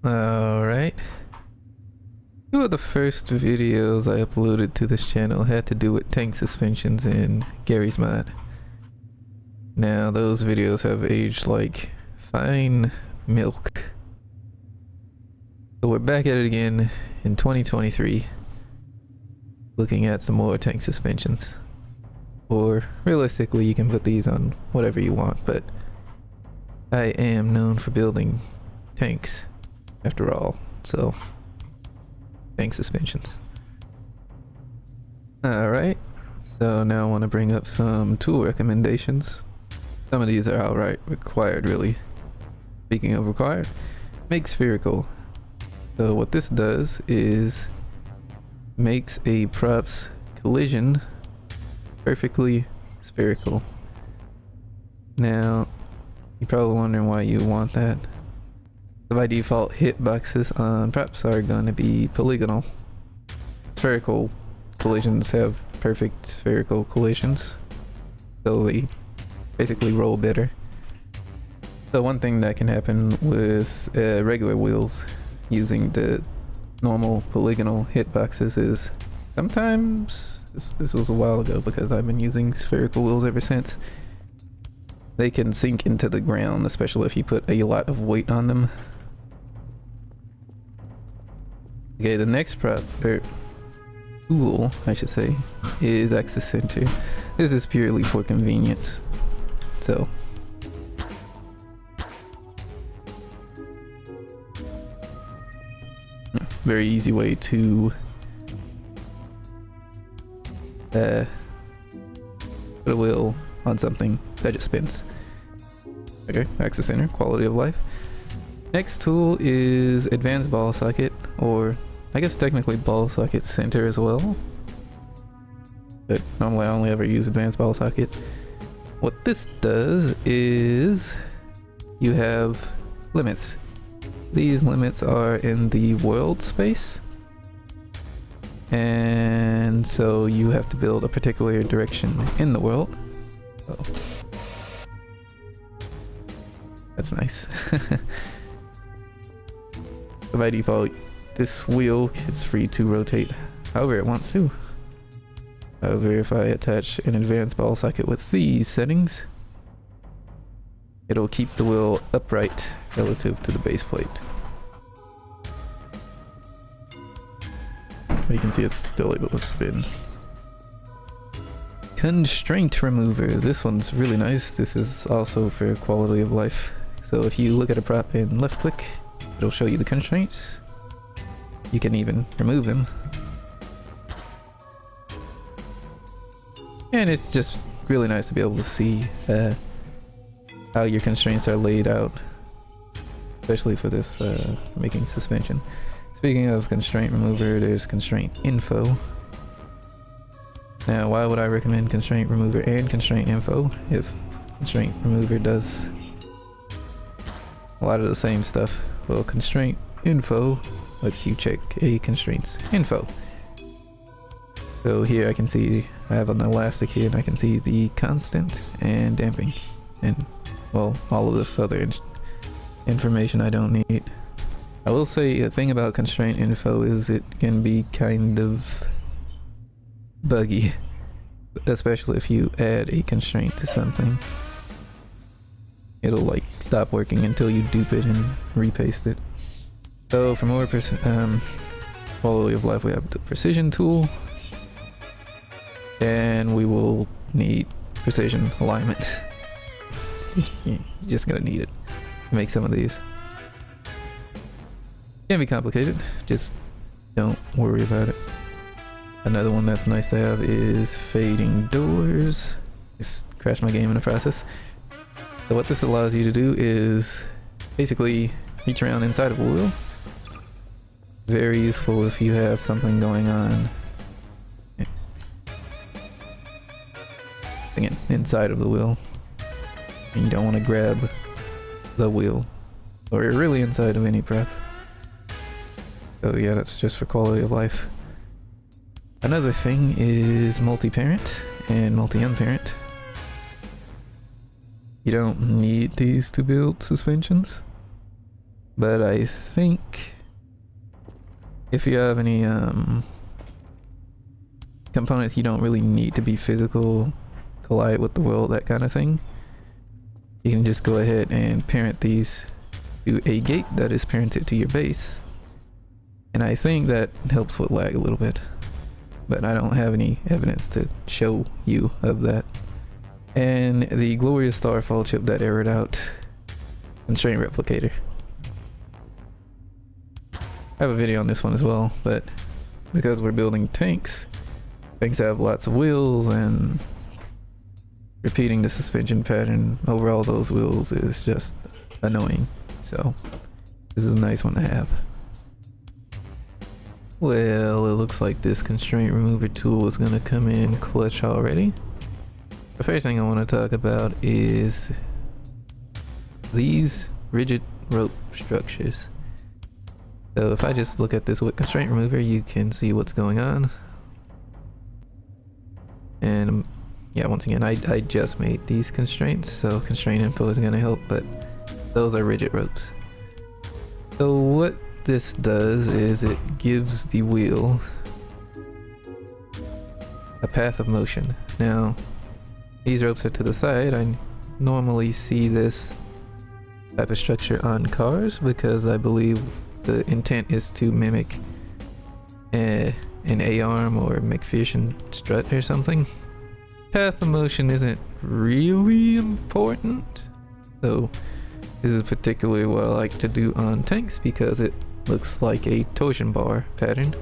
Alright. Two of the first videos I uploaded to this channel had to do with tank suspensions in Gary's mod. Now those videos have aged like fine milk. So we're back at it again in 2023, looking at some more tank suspensions. Or realistically, you can put these on whatever you want, but I am known for building tanks after all, so tank suspensions. Alright, so now I want to bring up some tool recommendations. Some of these are outright required, really. Speaking of required, make spherical. So what this does is makes a prop's collision perfectly spherical. Now, you're probably wondering why you want that. So by default, hitboxes on props are going to be polygonal. Spherical collisions have perfect spherical collisions, so they basically roll better. So one thing that can happen with regular wheels using the normal polygonal hitboxes is sometimes, this was a while ago because I've been using spherical wheels ever since, they can sink into the ground, especially if you put a lot of weight on them. Okay, the next prop, or tool I should say, is axis center. This is purely for convenience. So very easy way to put a wheel on something that just spins. Okay, axis center, quality of life. Next tool is advanced ball socket, or I guess technically ball socket center as well, but normally I only ever use advanced ball socket. What this does is you have limits. These limits are in the world space, and so you have to build a particular direction in the world. Oh, that's nice. By default, this wheel is free to rotate however it wants to. However, if I attach an advanced ball socket with these settings, it'll keep the wheel upright relative to the base plate. But you can see it's still able to spin. Constraint remover. This one's really nice. This is also for quality of life. So if you look at a prop and left click, it'll show you the constraints. You can even remove them. And it's just really nice to be able to see how your constraints are laid out, especially for this making suspension. Speaking of constraint remover, there's constraint info. Now, why would I recommend constraint remover and constraint info if constraint remover does a lot of the same stuff? Well, constraint info lets you check a constraints info. So here I can see I have an elastic here, and I can see the constant and damping, and well, all of this other information I don't need. I will say a thing about constraint info is it can be kind of buggy, especially if you add a constraint to something. It'll like stop working until you dupe it and repaste it. So for more quality of life, we have the precision tool, and we will need precision alignment. You're just gonna need it to make some of these. Can be complicated, just don't worry about it. Another one that's nice to have is fading doors. Just crashed my game in the process. So what this allows you to do is basically reach around inside of a wheel. Very useful if you have something going on again inside of the wheel and you don't want to grab the wheel, or you're really inside of any prep. So yeah, that's just for quality of life. Another thing is multi-parent and multi-unparent. You don't need these to build suspensions. But I think if you have any components you don't really need to be physical, collide with the world, that kind of thing, you can just go ahead and parent these to a gate that is parented to your base. And I think that helps with lag a little bit, but I don't have any evidence to show you of that. And the glorious Starfall chip that errored out, constraint replicator. I have a video on this one as well, but because we're building tanks have lots of wheels, and repeating the suspension pattern over all those wheels is just annoying. So this is a nice one to have. Well, it looks like this constraint remover tool is gonna come in clutch already. The first thing I want to talk about is these rigid rope structures. So if I just look at this with constraint remover, you can see what's going on. And yeah, once again, I just made these constraints, so constraint info is gonna help, but those are rigid ropes. So what this does is it gives the wheel a path of motion. Now, these ropes are to the side. I normally see this type of structure on cars because I believe the intent is to mimic an A-arm or McPherson strut or something. Path of motion isn't really important, so this is particularly what I like to do on tanks because it looks like a torsion bar pattern.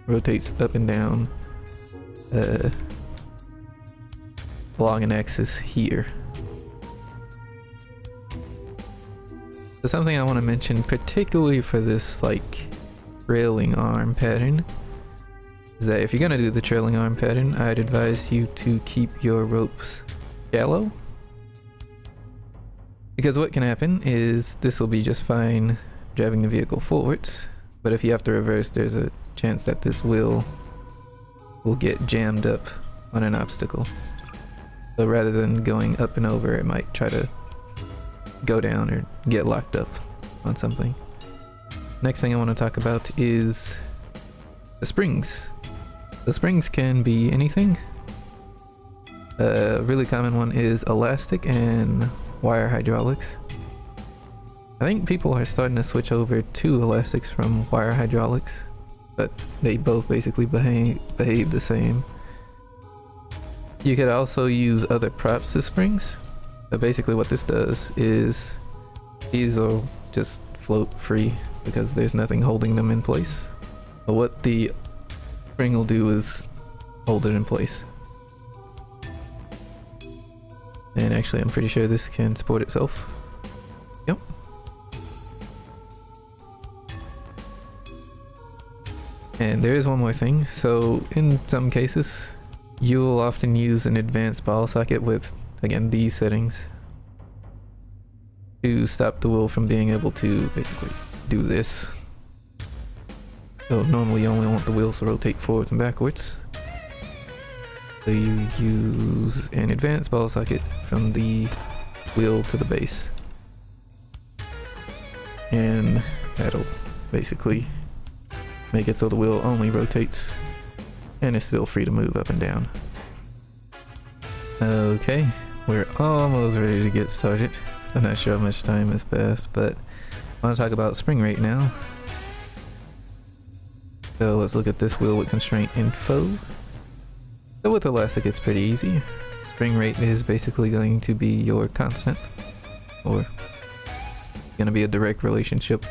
Rotates up and down along an axis here. So something I want to mention, particularly for this like trailing arm pattern, is that if you're gonna do the trailing arm pattern, I'd advise you to keep your ropes shallow. Because what can happen is this will be just fine driving the vehicle forwards, but if you have to reverse, there's a chance that this wheel will get jammed up on an obstacle. So rather than going up and over, it might try to go down or get locked up on something. Next thing I want to talk about is the springs. The springs can be anything. A really common one is elastic and wire hydraulics. I think people are starting to switch over to elastics from wire hydraulics, but they both basically behave the same. You could also use other props to springs. But basically what this does is these will just float free because there's nothing holding them in place. But what the spring will do is hold it in place. And actually I'm pretty sure this can support itself. Yep. And there is one more thing. So in some cases, you will often use an advanced ball socket with, again, these settings to stop the wheel from being able to basically do this. So normally you only want the wheels to rotate forwards and backwards. So you use an advanced ball socket from the wheel to the base. And that'll basically make it so the wheel only rotates and it's still free to move up and down. Okay, we're almost ready to get started. I'm not sure how much time has passed, but I want to talk about spring rate now. So let's look at this wheel with constraint info. So with elastic it's pretty easy. Spring rate is basically going to be your constant, or going to be a direct relationship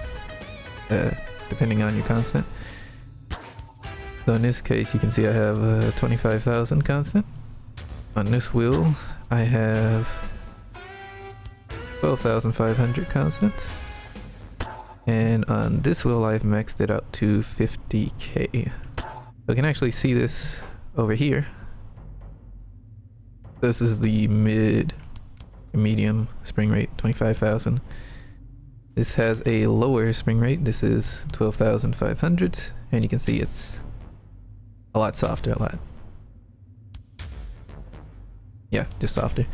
depending on your constant. So in this case you can see I have 25,000 constant. On this wheel I have 12,500 constant. And on this wheel I've maxed it out to 50k. So I can actually see this over here. This is the medium spring rate, 25,000. This has a lower spring rate. This is 12,500, and you can see it's a lot softer, yeah, just softer.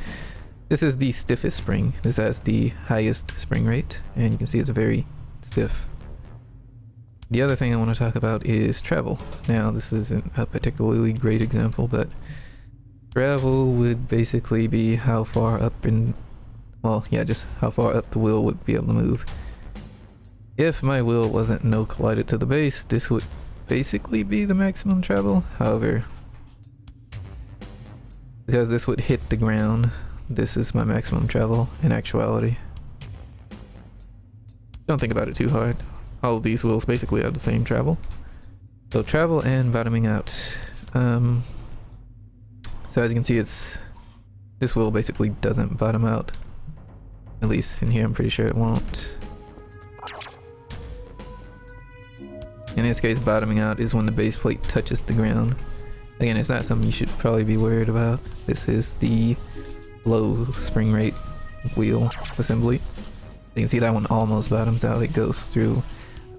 This is the stiffest spring. This has the highest spring rate, and you can see it's very stiff. The other thing I want to talk about is travel. Now, this isn't a particularly great example, but travel would basically be how far up in, well, yeah, just how far up the wheel would be able to move. If my wheel wasn't no collided to the base, this would basically be the maximum travel. However, because this would hit the ground, this is my maximum travel in actuality. Don't think about it too hard. All of these wheels basically have the same travel. So travel and bottoming out. So as you can see, this wheel basically doesn't bottom out. At least in here, I'm pretty sure it won't. In this case, bottoming out is when the base plate touches the ground. Again, it's not something you should probably be worried about. This is the low spring rate wheel assembly. You can see that one almost bottoms out. It goes through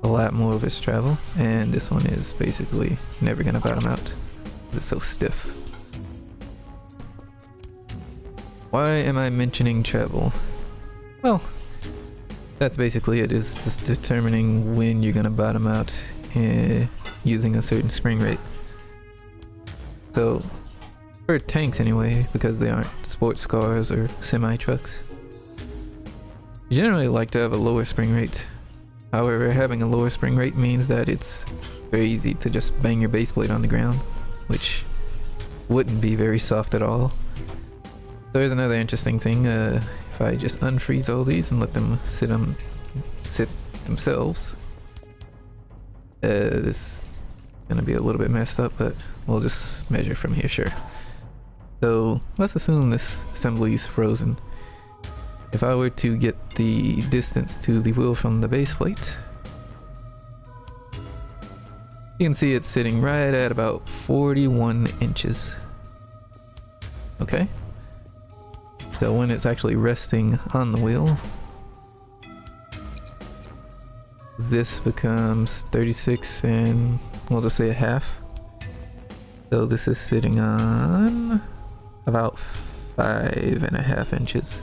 a lot more of its travel, and this one is basically never gonna bottom out. It's so stiff. Why am I mentioning travel? Well, that's basically it. Is just determining when you're gonna bottom out using a certain spring rate. So for tanks anyway, because they aren't sports cars or semi trucks, you generally like to have a lower spring rate. However, having a lower spring rate means that it's very easy to just bang your base plate on the ground, which wouldn't be very soft at all. There's another interesting thing. If I just unfreeze all these and let them sit themselves, this is gonna be a little bit messed up, but we'll just measure from here, sure. So let's assume this assembly is frozen. If I were to get the distance to the wheel from the base plate, you can see it's sitting right at about 41 inches. Okay. So when it's actually resting on the wheel, this becomes 36 and we'll just say a half. So this is sitting on about 5.5 inches.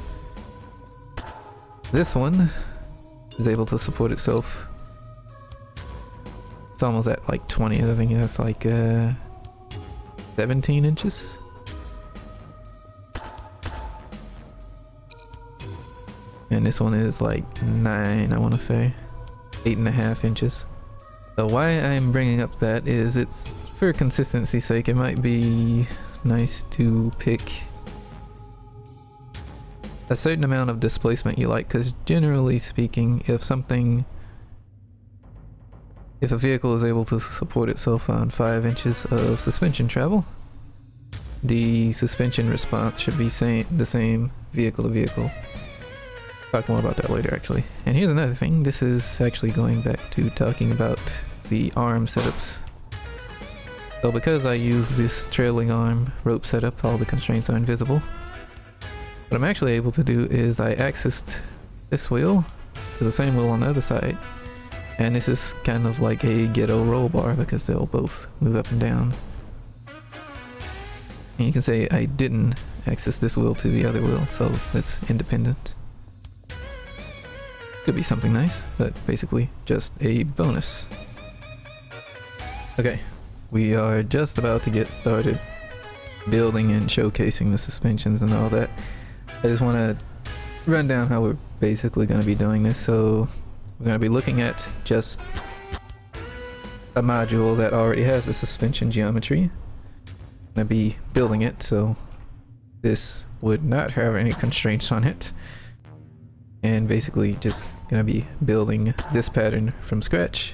This one is able to support itself. It's almost at like 20. I think that's like 17 inches. And this one is like 9, I want to say. 8.5 inches. So why I'm bringing up that is it's for consistency's sake. It might be nice to pick a certain amount of displacement you like, because generally speaking, if a vehicle is able to support itself on 5 inches of suspension travel, the suspension response should be the same vehicle to vehicle. Talk more about that later, actually. And here's another thing. This is actually going back to talking about the arm setups. So because I use this trailing arm rope setup, all the constraints are invisible. What I'm actually able to do is I accessed this wheel to the same wheel on the other side, and this is kind of like a ghetto roll bar because they'll both move up and down. And you can say I didn't access this wheel to the other wheel, so it's independent. Could be something nice, but basically just a bonus. Okay, we are just about to get started building and showcasing the suspensions and all that. I just want to run down how we're basically going to be doing this. So we're going to be looking at just a module that already has a suspension geometry. I'm going to be building it, so this would not have any constraints on it. And basically just going to be building this pattern from scratch.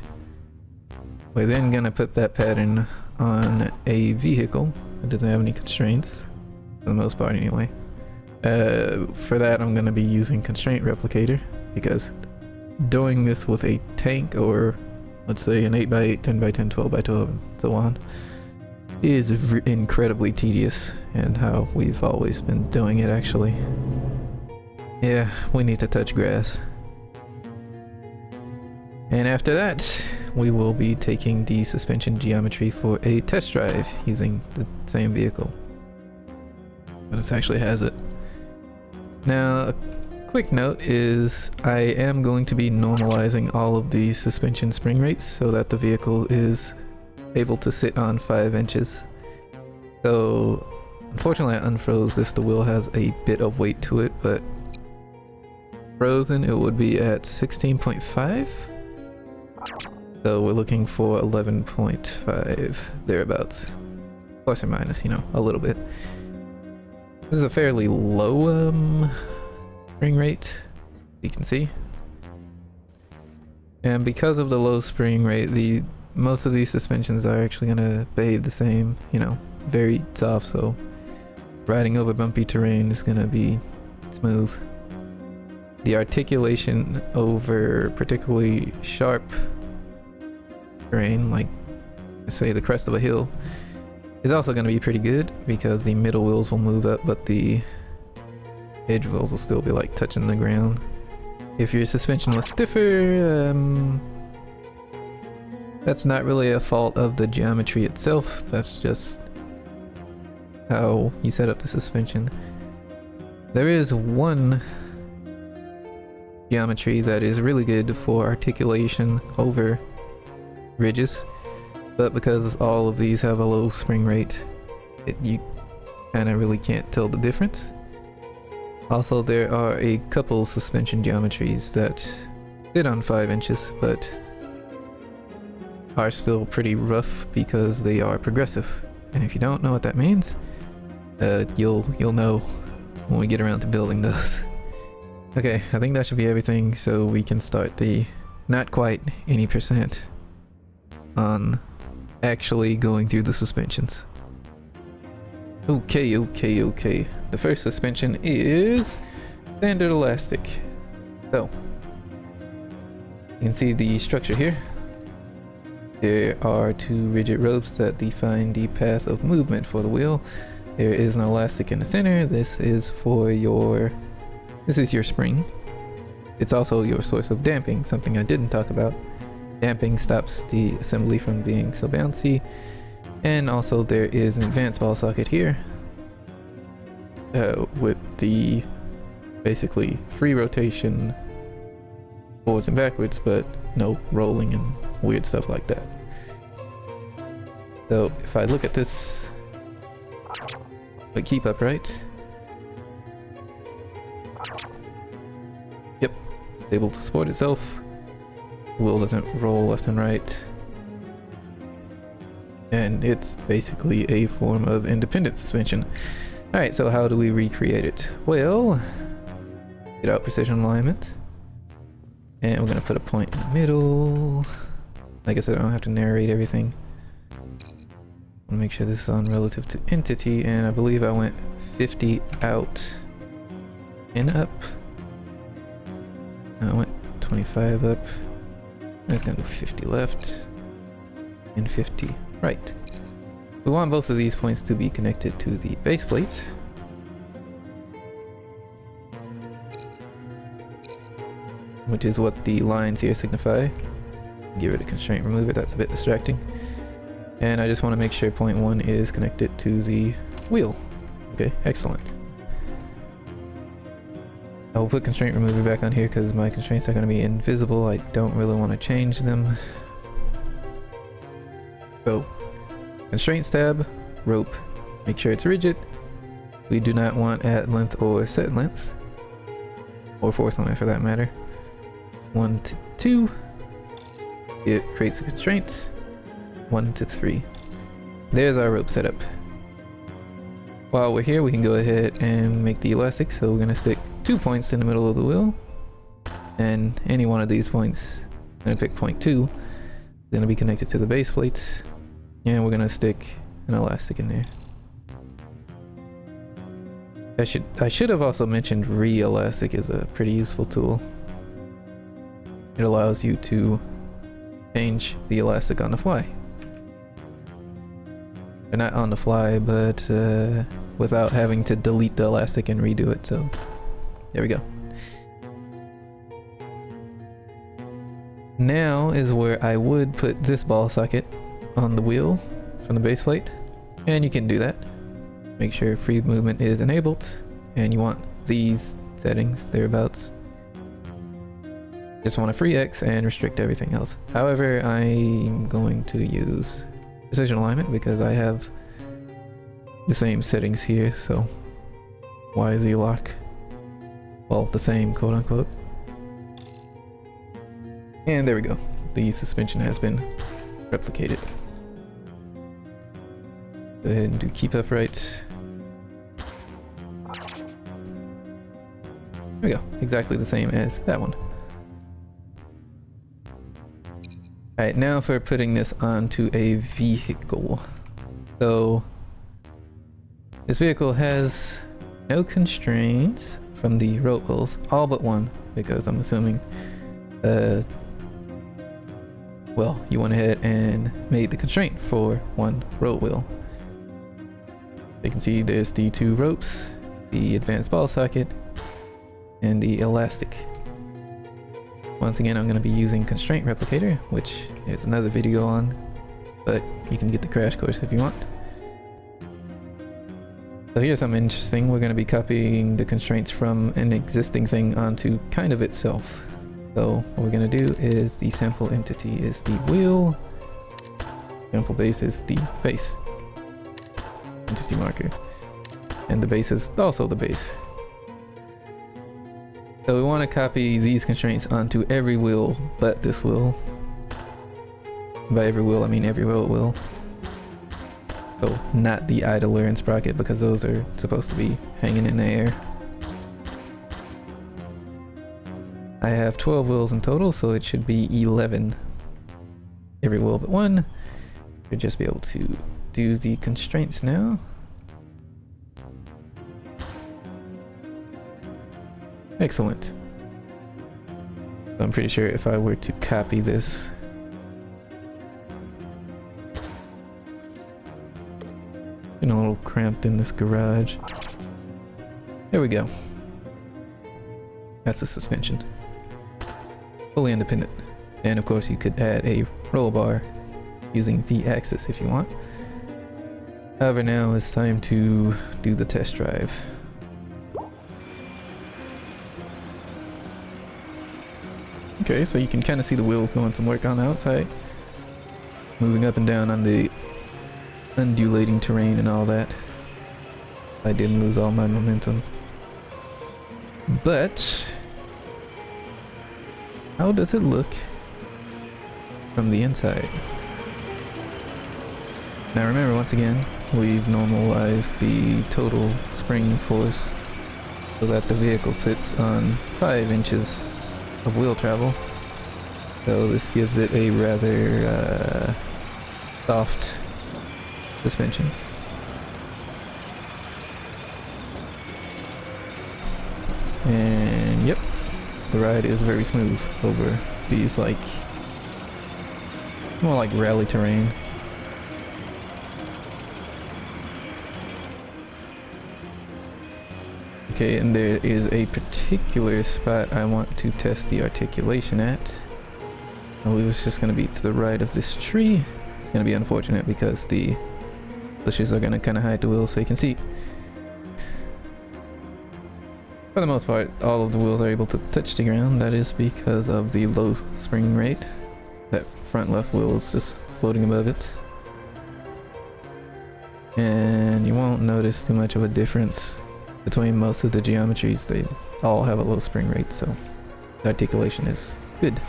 We're then going to put that pattern on a vehicle that doesn't have any constraints, for the most part anyway. For that I'm going to be using constraint replicator, because doing this with a tank, or let's say an 8x8, 10x10, 12x12 and so on, is incredibly tedious, and how we've always been doing it actually. Yeah, we need to touch grass. And after that, we will be taking the suspension geometry for a test drive using the same vehicle. But it actually has it. Now, a quick note is I am going to be normalizing all of the suspension spring rates so that the vehicle is able to sit on 5 inches. So, unfortunately I unfroze this. The wheel has a bit of weight to it, but frozen it would be at 16.5. So we're looking for 11.5 thereabouts, plus or minus, you know, a little bit. This is a fairly low spring rate, you can see, and because of the low spring rate, most of these suspensions are actually gonna behave the same, you know, very soft. So riding over bumpy terrain is gonna be smooth. The articulation over particularly sharp terrain, like say the crest of a hill, is also going to be pretty good because the middle wheels will move up, but the edge wheels will still be like touching the ground. If your suspension was stiffer, that's not really a fault of the geometry itself. That's just how you set up the suspension. There is one geometry that is really good for articulation over ridges, but because all of these have a low spring rate, you kind of really can't tell the difference. Also, there are a couple suspension geometries that sit on 5 inches but are still pretty rough because they are progressive, and if you don't know what that means, you'll know when we get around to building those. Okay, I think that should be everything, so we can start the not quite any percent on actually going through the suspensions. Okay. The first suspension is standard elastic. So, you can see the structure here. There are 2 rigid ropes that define the path of movement for the wheel. There is an elastic in the center. This is your spring. It's also your source of damping, something I didn't talk about. Damping stops the assembly from being so bouncy. And also there is an advanced ball socket here with the basically free rotation forwards and backwards, but no rolling and weird stuff like that. So if I look at this, but keep upright. Yep, it's able to support itself. Wheel doesn't roll left and right, and it's basically a form of independent suspension. Alright, so how do we recreate it? Well, get out precision alignment, and we're gonna put a point in the middle. I guess I don't have to narrate everything. I wanna make sure this is on relative to entity, and I believe I went 50 out and up. I went 25 up. I'm just gonna do 50 left and 50 right. We want both of these points to be connected to the base plates. Which is what the lines here signify. Give it a constraint remover, that's a bit distracting. And I just want to make sure point 1 is connected to the wheel. Okay, excellent. I will put constraint remover back on here because my constraints are going to be invisible. I don't really want to change them. So, constraints tab, rope, make sure it's rigid. We do not want at length or set length, or force limit for that matter. 1 to 2, it creates a constraint. 1 to 3. There's our rope setup. While we're here, we can go ahead and make the elastic. So we're going to stick 2 points in the middle of the wheel, and any one of these points, I'm going to pick point 2, is going to be connected to the base plates, and we're going to stick an elastic in there. I should have also mentioned re-elastic is a pretty useful tool. It allows you to change the elastic on the fly. Or not on the fly, but without having to delete the elastic and redo it. So there we go. Now is where I would put this ball socket on the wheel from the base plate, and you can do that. Make sure free movement is enabled, and you want these settings, thereabouts. Just want a free X and restrict everything else. However, I'm going to use precision alignment because I have the same settings here, so YZ lock. Well, the same, quote unquote. And there we go. The suspension has been replicated. Go ahead and do keep upright. There we go. Exactly the same as that one. Alright, now for putting this onto a vehicle. So this vehicle has no constraints from the rope wheels, all but one, because I'm assuming well, you went ahead and made the constraint for one rope wheel. You can see there's the two ropes, the advanced ball socket, and the elastic. Once again, I'm going to be using constraint replicator, which is another video on, but you can get the crash course if you want. So here's something interesting. We're going to be copying the constraints from an existing thing onto kind of itself. So what we're going to do is the sample entity is the wheel, sample base is the base, entity marker, and the base is also the base. So we want to copy these constraints onto every wheel but this wheel. By every wheel, I mean every road wheel. So not the idler and sprocket, because those are supposed to be hanging in the air. I have 12 wheels in total, so it should be 11 every wheel but one. Should just be able to do the constraints now. Excellent. So I'm pretty sure if I were to copy this, getting a little cramped in this garage. There we go. That's a suspension. Fully independent. And of course you could add a roll bar using the axis if you want. However, now it's time to do the test drive. Okay, so you can kind of see the wheels doing some work on the outside. Moving up and down on the undulating terrain and all that. I didn't lose all my momentum. But how does it look from the inside? Now remember, once again, we've normalized the total spring force so that the vehicle sits on 5 inches of wheel travel. So this gives it a rather soft suspension. And yep, the ride is very smooth over these more like rally terrain. Okay, and there is a particular spot I want to test the articulation at. I believe it's just going to be to the right of this tree. It's going to be unfortunate because the bushes are going to kind of hide the wheels so you can see. For the most part, all of the wheels are able to touch the ground. That is because of the low spring rate. That front left wheel is just floating above it. And you won't notice too much of a difference between most of the geometries. They all have a low spring rate, so the articulation is good.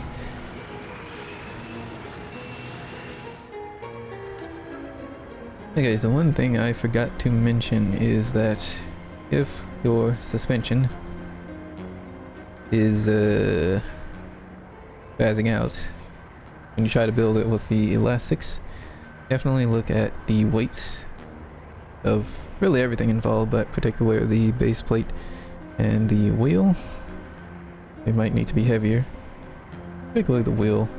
Okay, so one thing I forgot to mention is that if your suspension is spazzing out when you try to build it with the elastics, definitely look at the weights of really everything involved, but particularly the base plate and the wheel. They might need to be heavier, particularly the wheel.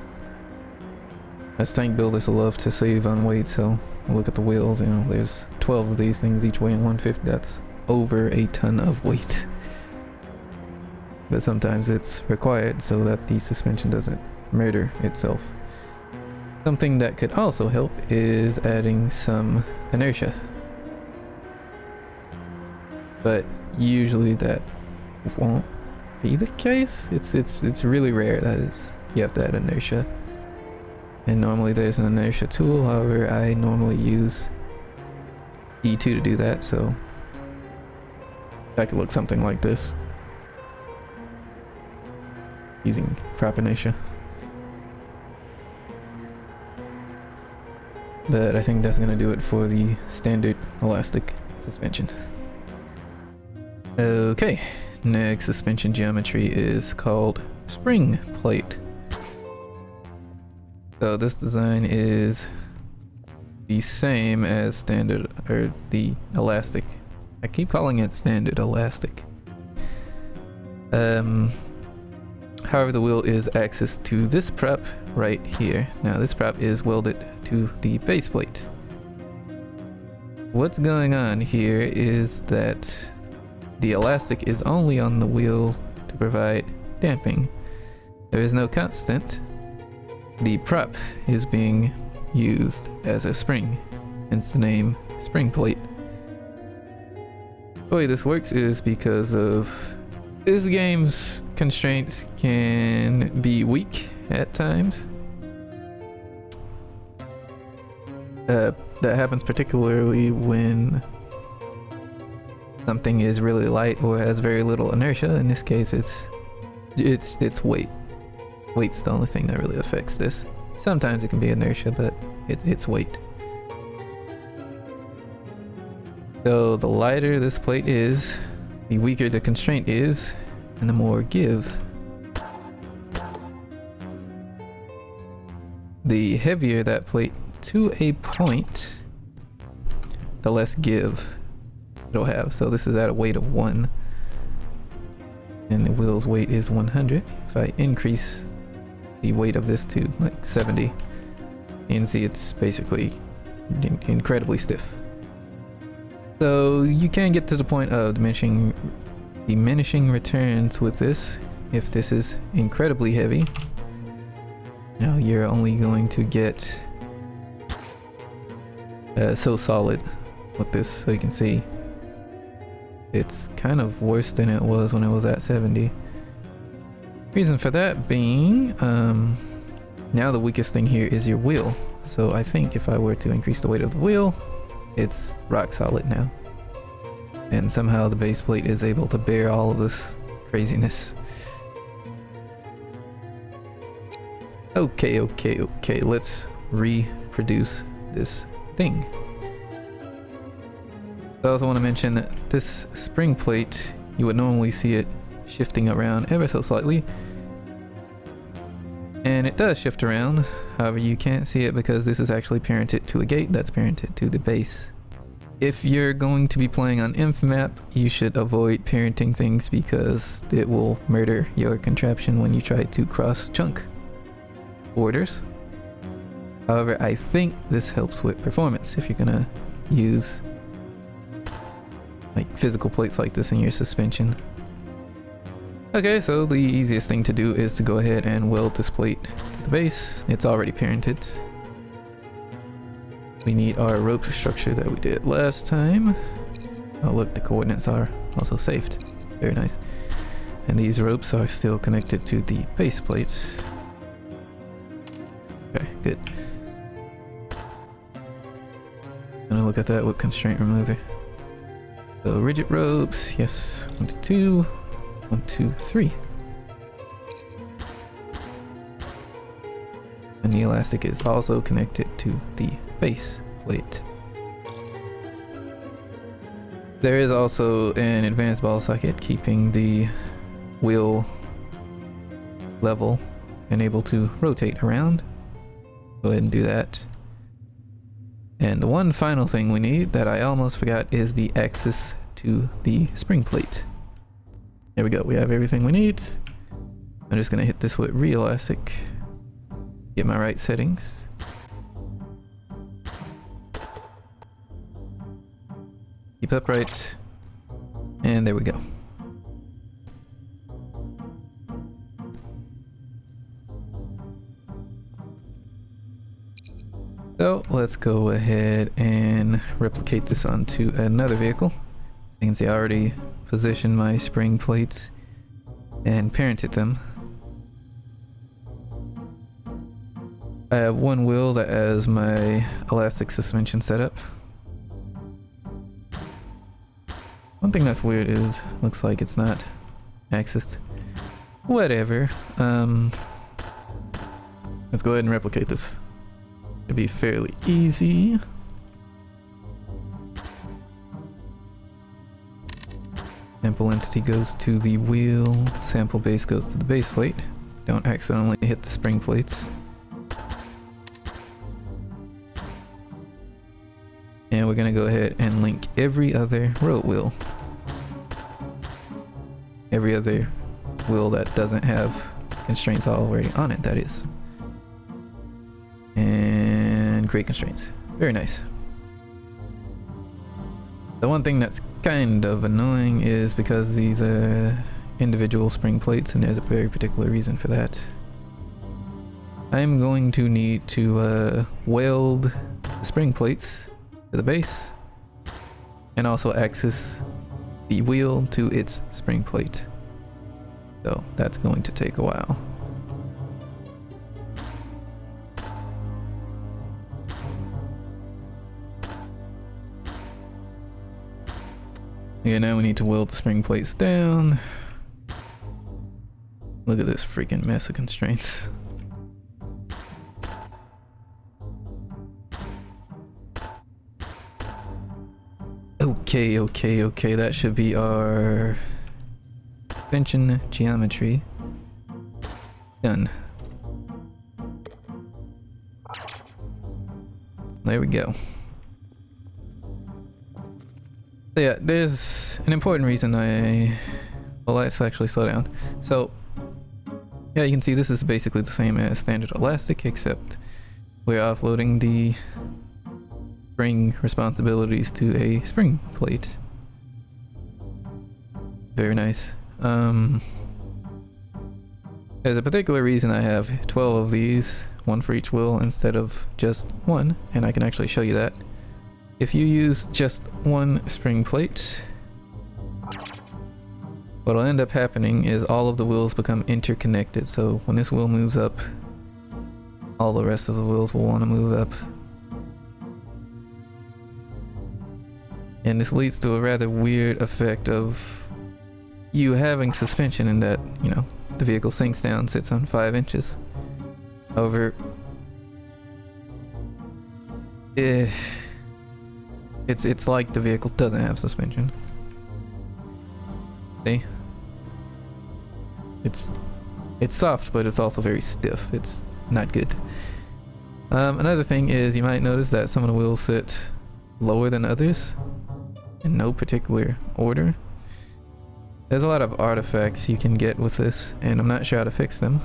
As tank builders love to save on weight, so look at the wheels. You know, there's 12 of these things, each weighing 150. That's over a ton of weight. But sometimes it's required so that the suspension doesn't murder itself. Something that could also help is adding some inertia. But usually that won't be the case. It's really rare that you have that inertia. And normally there's an inertia tool, however I normally use E2 to do that, so that could look something like this. Using prop inertia. But I think that's gonna do it for the standard elastic suspension. Okay, next suspension geometry is called Springplate. So this design is the same as standard, or the elastic. I keep calling it standard elastic. However, the wheel is accessed to this prop right here. Now this prop is welded to the base plate. What's going on here is that the elastic is only on the wheel to provide damping. There is no constant. The prop is being used as a spring, hence the name Springplate. The way this works is because of this game's constraints can be weak at times. That happens particularly when something is really light or has very little inertia. In this case, it's weight. Weight's the only thing that really affects this. Sometimes it can be inertia, but it's weight. So the lighter this plate is, the weaker the constraint is, and the more give. The heavier that plate to a point, the less give it'll have. So this is at a weight of 1, and the wheel's weight is 100. If I increase the weight of this to like 70, you can see it's basically incredibly stiff. So you can get to the point of diminishing returns with this. If this is incredibly heavy, now you're only going to get so solid with this. So you can see it's kind of worse than it was when it was at 70. Reason for that being, now the weakest thing here is your wheel. So I think if I were to increase the weight of the wheel, it's rock solid now. And somehow the base plate is able to bear all of this craziness. Okay, let's reproduce this thing. I also want to mention that this spring plate, you would normally see it shifting around ever so slightly. And it does shift around, however you can't see it because this is actually parented to a gate that's parented to the base. If you're going to be playing on InfMap, you should avoid parenting things because it will murder your contraption when you try to cross chunk borders. However, I think this helps with performance if you're gonna use like physical plates like this in your suspension. Okay, so the easiest thing to do is to go ahead and weld this plate to the base. It's already parented. We need our rope structure that we did last time. Oh look, the coordinates are also saved. Very nice. And these ropes are still connected to the base plates. Okay, good. Gonna look at that with constraint remover. So rigid ropes, yes, 1 to 2. 1, 2, 3. And the elastic is also connected to the base plate. There is also an advanced ball socket keeping the wheel level and able to rotate around. Go ahead and do that. And the one final thing we need that I almost forgot is the axis to the spring plate. There we go, we have everything we need. I'm just gonna hit this with re-elastic. Get my right settings. Keep upright. And there we go. So let's go ahead and replicate this onto another vehicle. You can see I already position my spring plates and parented them. I have one wheel that has my elastic suspension setup. One thing that's weird is, looks like it's not accessed. Whatever. Let's go ahead and replicate this. It'd be fairly easy. Sample entity goes to the wheel, sample base goes to the base plate. Don't accidentally hit the spring plates. And we're gonna go ahead and link every other road wheel. Every other wheel that doesn't have constraints already on it, that is. And create constraints. Very nice. The one thing that's kind of annoying is because these are individual spring plates and there's a very particular reason for that. I'm going to need to weld the spring plates to the base and also access the wheel to its spring plate. So that's going to take a while. Yeah, now we need to weld the spring plates down. Look at this freaking mess of constraints. Okay, that should be our suspension geometry done. There we go. So yeah, there's an important reason well, let's actually slow down. So yeah, you can see this is basically the same as standard elastic, except we're offloading the spring responsibilities to a spring plate. Very nice. There's a particular reason I have 12 of these, one for each wheel instead of just one, and I can actually show you that. If you use just one spring plate, what'll end up happening is all of the wheels become interconnected. So when this wheel moves up, all the rest of the wheels will want to move up. And this leads to a rather weird effect of you having suspension in that, you know, the vehicle sinks down, sits on 5 inches. However, it's like the vehicle doesn't have suspension. See? It's soft, but it's also very stiff. It's not good. Another thing is you might notice that some of the wheels sit lower than others in no particular order. There's a lot of artifacts you can get with this, and I'm not sure how to fix them.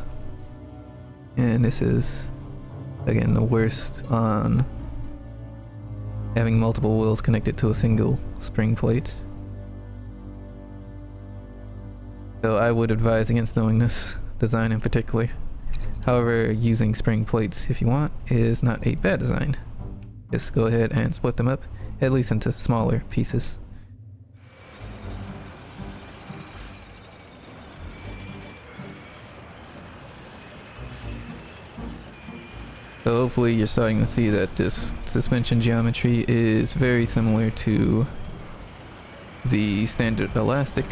And this is, again, the worst on having multiple wheels connected to a single spring plate. So I would advise against knowing this design in particular. However, using spring plates, if you want, is not a bad design. Just go ahead and split them up, at least into smaller pieces. So hopefully you're starting to see that this suspension geometry is very similar to the standard elastic.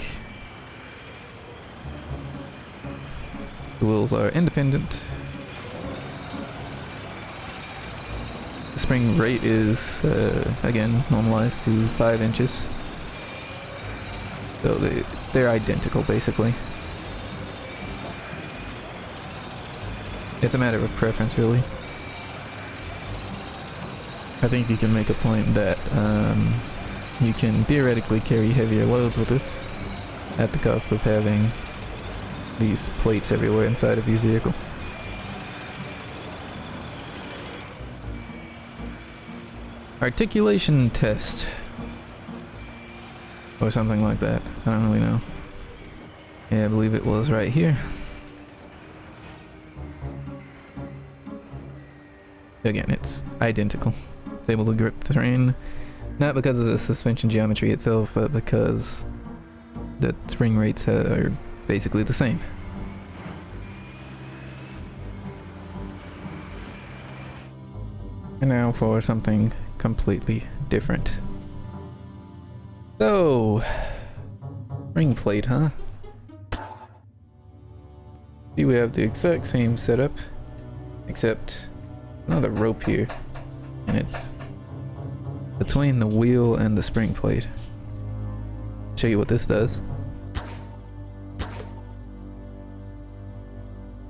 The wheels are independent. The spring rate is, again, normalized to 5 inches. So they're identical, basically. It's a matter of preference, really. I think you can make a point that you can theoretically carry heavier loads with this at the cost of having these plates everywhere inside of your vehicle. Articulation test. Or something like that. I don't really know. Yeah, I believe it was right here. Again, it's identical. It's able to grip the terrain, not because of the suspension geometry itself, but because the spring rates are basically the same. And now for something completely different. So, Springplate, huh? See, we have the exact same setup, except another rope here, and it's between the wheel and the spring plate. Show you what this does.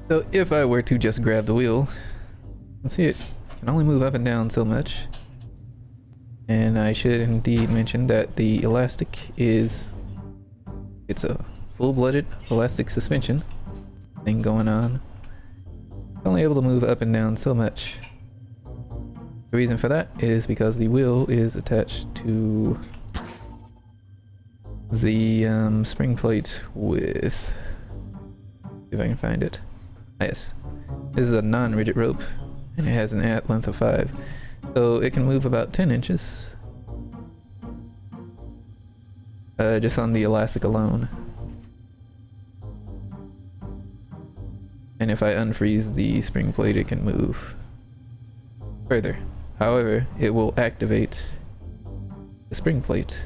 So if I were to just grab the wheel, let's see, it can only move up and down so much. And I should indeed mention that the elastic is, it's a full-blooded elastic suspension thing going on. It's only able to move up and down so much. The reason for that is because the wheel is attached to the spring plate with, if I can find it. Yes, this is a non-rigid rope and it has an at length of 5, so it can move about 10 inches just on the elastic alone. And if I unfreeze the spring plate, it can move further. However, it will activate the spring plate.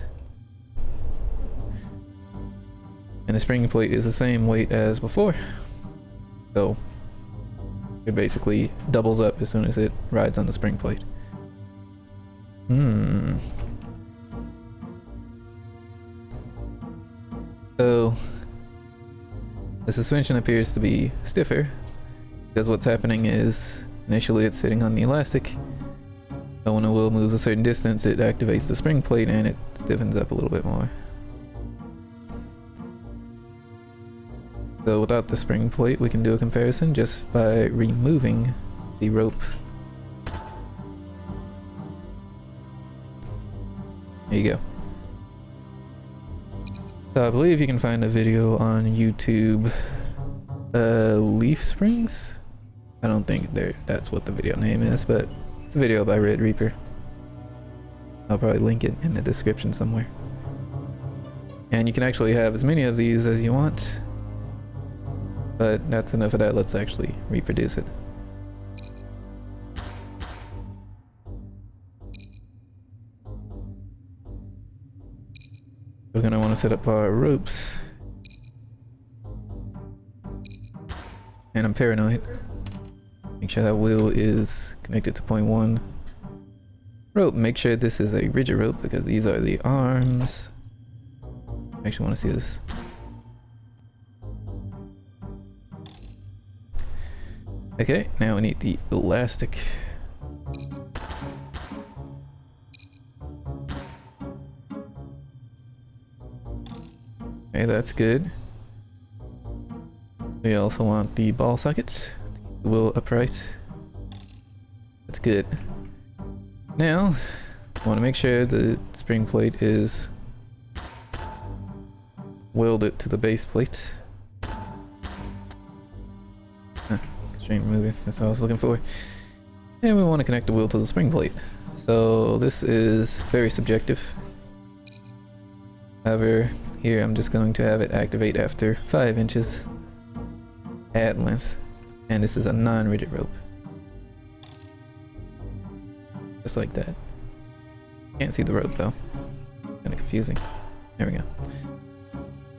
And the spring plate is the same weight as before. So it basically doubles up as soon as it rides on the spring plate. So the suspension appears to be stiffer because what's happening is initially it's sitting on the elastic, but when the wheel moves a certain distance it activates the spring plate and it stiffens up a little bit more. So without the spring plate we can do a comparison just by removing the rope. There you go. So I believe you can find a video on YouTube, Leaf Springs? I don't think that's what the video name is, but it's a video by Red Reaper. I'll probably link it in the description somewhere. And you can actually have as many of these as you want, but that's enough of that. Let's actually reproduce it. We're gonna want to set up our ropes. And I'm paranoid. Make sure that wheel is connected to point 1. Rope, make sure this is a rigid rope because these are the arms. I actually want to see this. Okay, now we need the elastic. Okay, that's good. We also want the ball sockets to keep the wheel upright. That's good. Now, I want to make sure the spring plate is welded to the base plate. Constraint remover, that's what I was looking for. And we want to connect the wheel to the spring plate. So this is very subjective. However, here I'm just going to have it activate after 5 inches at length. And this is a non-rigid rope. Just like that. Can't see the rope though. Kind of confusing. There we go.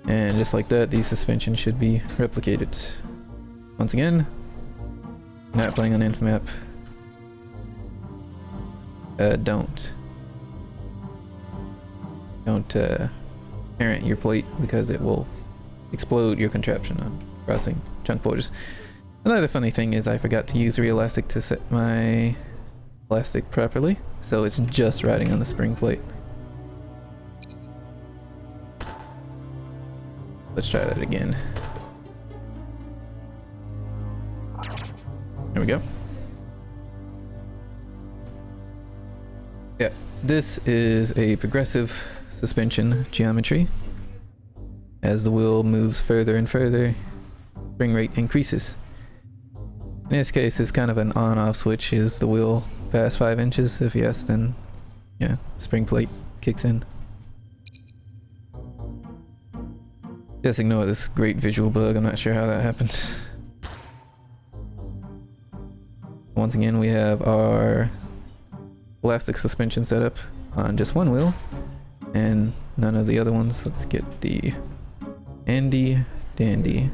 And just like that, the suspension should be replicated. Once again, not playing on Infmap. Don't parent your plate because it will explode your contraption on crossing chunk borders. Another funny thing is I forgot to use Reelastic to set my elastic properly, so it's just riding on the spring plate. Let's try that again. There we go. Yeah, this is a progressive suspension geometry. As the wheel moves further and further, spring rate increases. In this case, it's kind of an on-off switch. Is the wheel past 5 inches? If yes, then yeah, spring plate kicks in. Just ignore this great visual bug. I'm not sure how that happened. Once again, we have our elastic suspension setup on just one wheel and none of the other ones. Let's get the handy dandy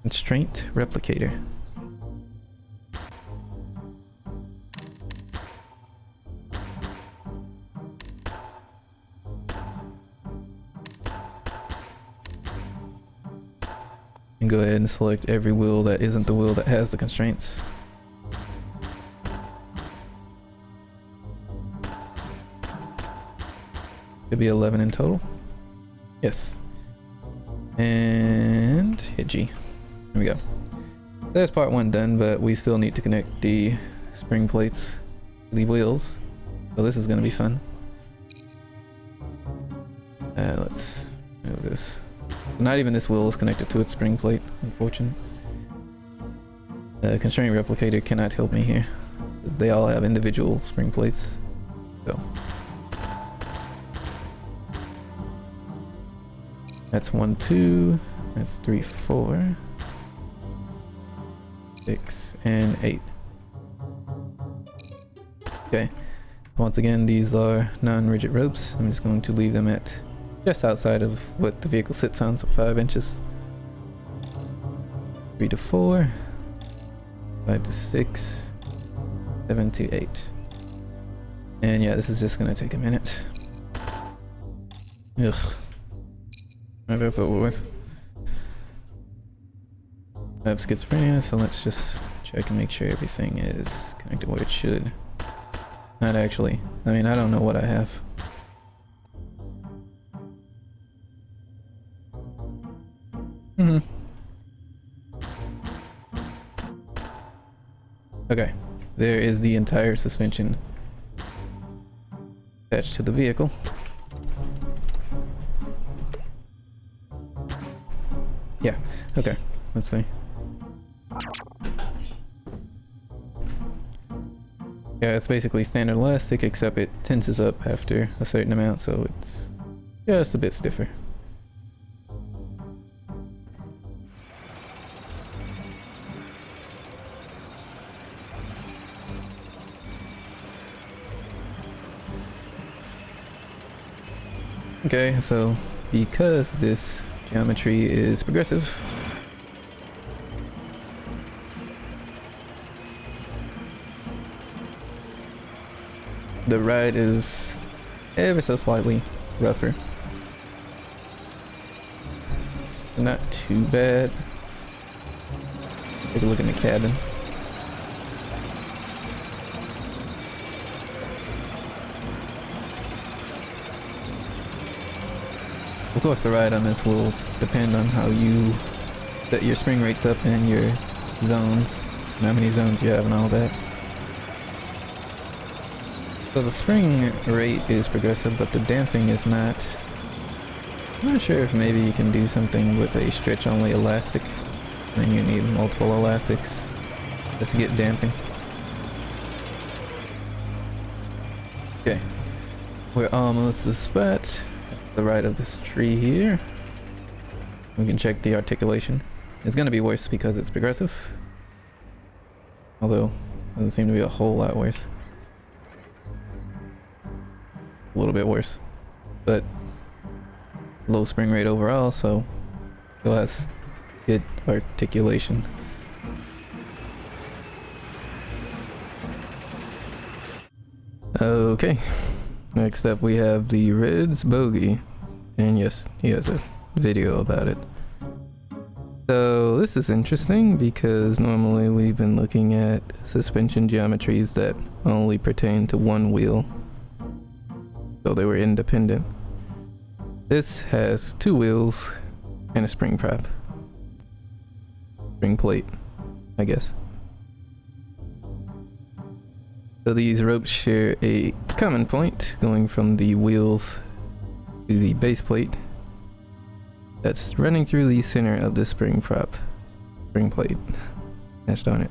constraint replicator. And go ahead and select every wheel that isn't the wheel that has the constraints. Should be 11 in total. Yes. And hit G. There we go. That's part one done, but we still need to connect the spring plates to the wheels. So this is going to be fun. Let's move this. Not even this wheel is connected to its spring plate, unfortunately. The constraint replicator cannot help me here, because they all have individual spring plates. So that's 1, 2, that's 3, 4, 6, and 8. Okay, once again, these are non-rigid ropes. I'm just going to leave them at just outside of what the vehicle sits on, so 5 inches. 3 to 4, 5 to 6, 7 to 8. And yeah, this is just gonna take a minute. Ugh. Alright, that's over with. I have schizophrenia, so let's just check and make sure everything is connected where it should. Not actually. I mean, I don't know what I have. Okay, there is the entire suspension attached to the vehicle. Yeah, okay, let's see. Yeah, it's basically standard elastic, except it tenses up after a certain amount, so it's just a bit stiffer. Okay, so because this geometry is progressive, the ride is ever so slightly rougher. Not too bad. Take a look in the cabin. Of course, the ride on this will depend on how you set your spring rates up and your zones, and how many zones you have and all that. So the spring rate is progressive, but the damping is not. I'm not sure if maybe you can do something with a stretch-only elastic, then you need multiple elastics just to get damping. Okay, we're almost to the spot. The right of this tree here. We can check the articulation. It's gonna be worse because it's progressive, although it doesn't seem to be a whole lot worse. A little bit worse, but low spring rate overall, so still has good articulation. Okay, next up we have the Red's Bogie, and yes, he has a video about it. So this is interesting because normally we've been looking at suspension geometries that only pertain to one wheel, so they were independent. This has 2 wheels and a spring prop. Spring plate, I guess. So these ropes share a common point going from the wheels to the base plate that's running through the center of the spring prop. Spring plate. Gosh darn it.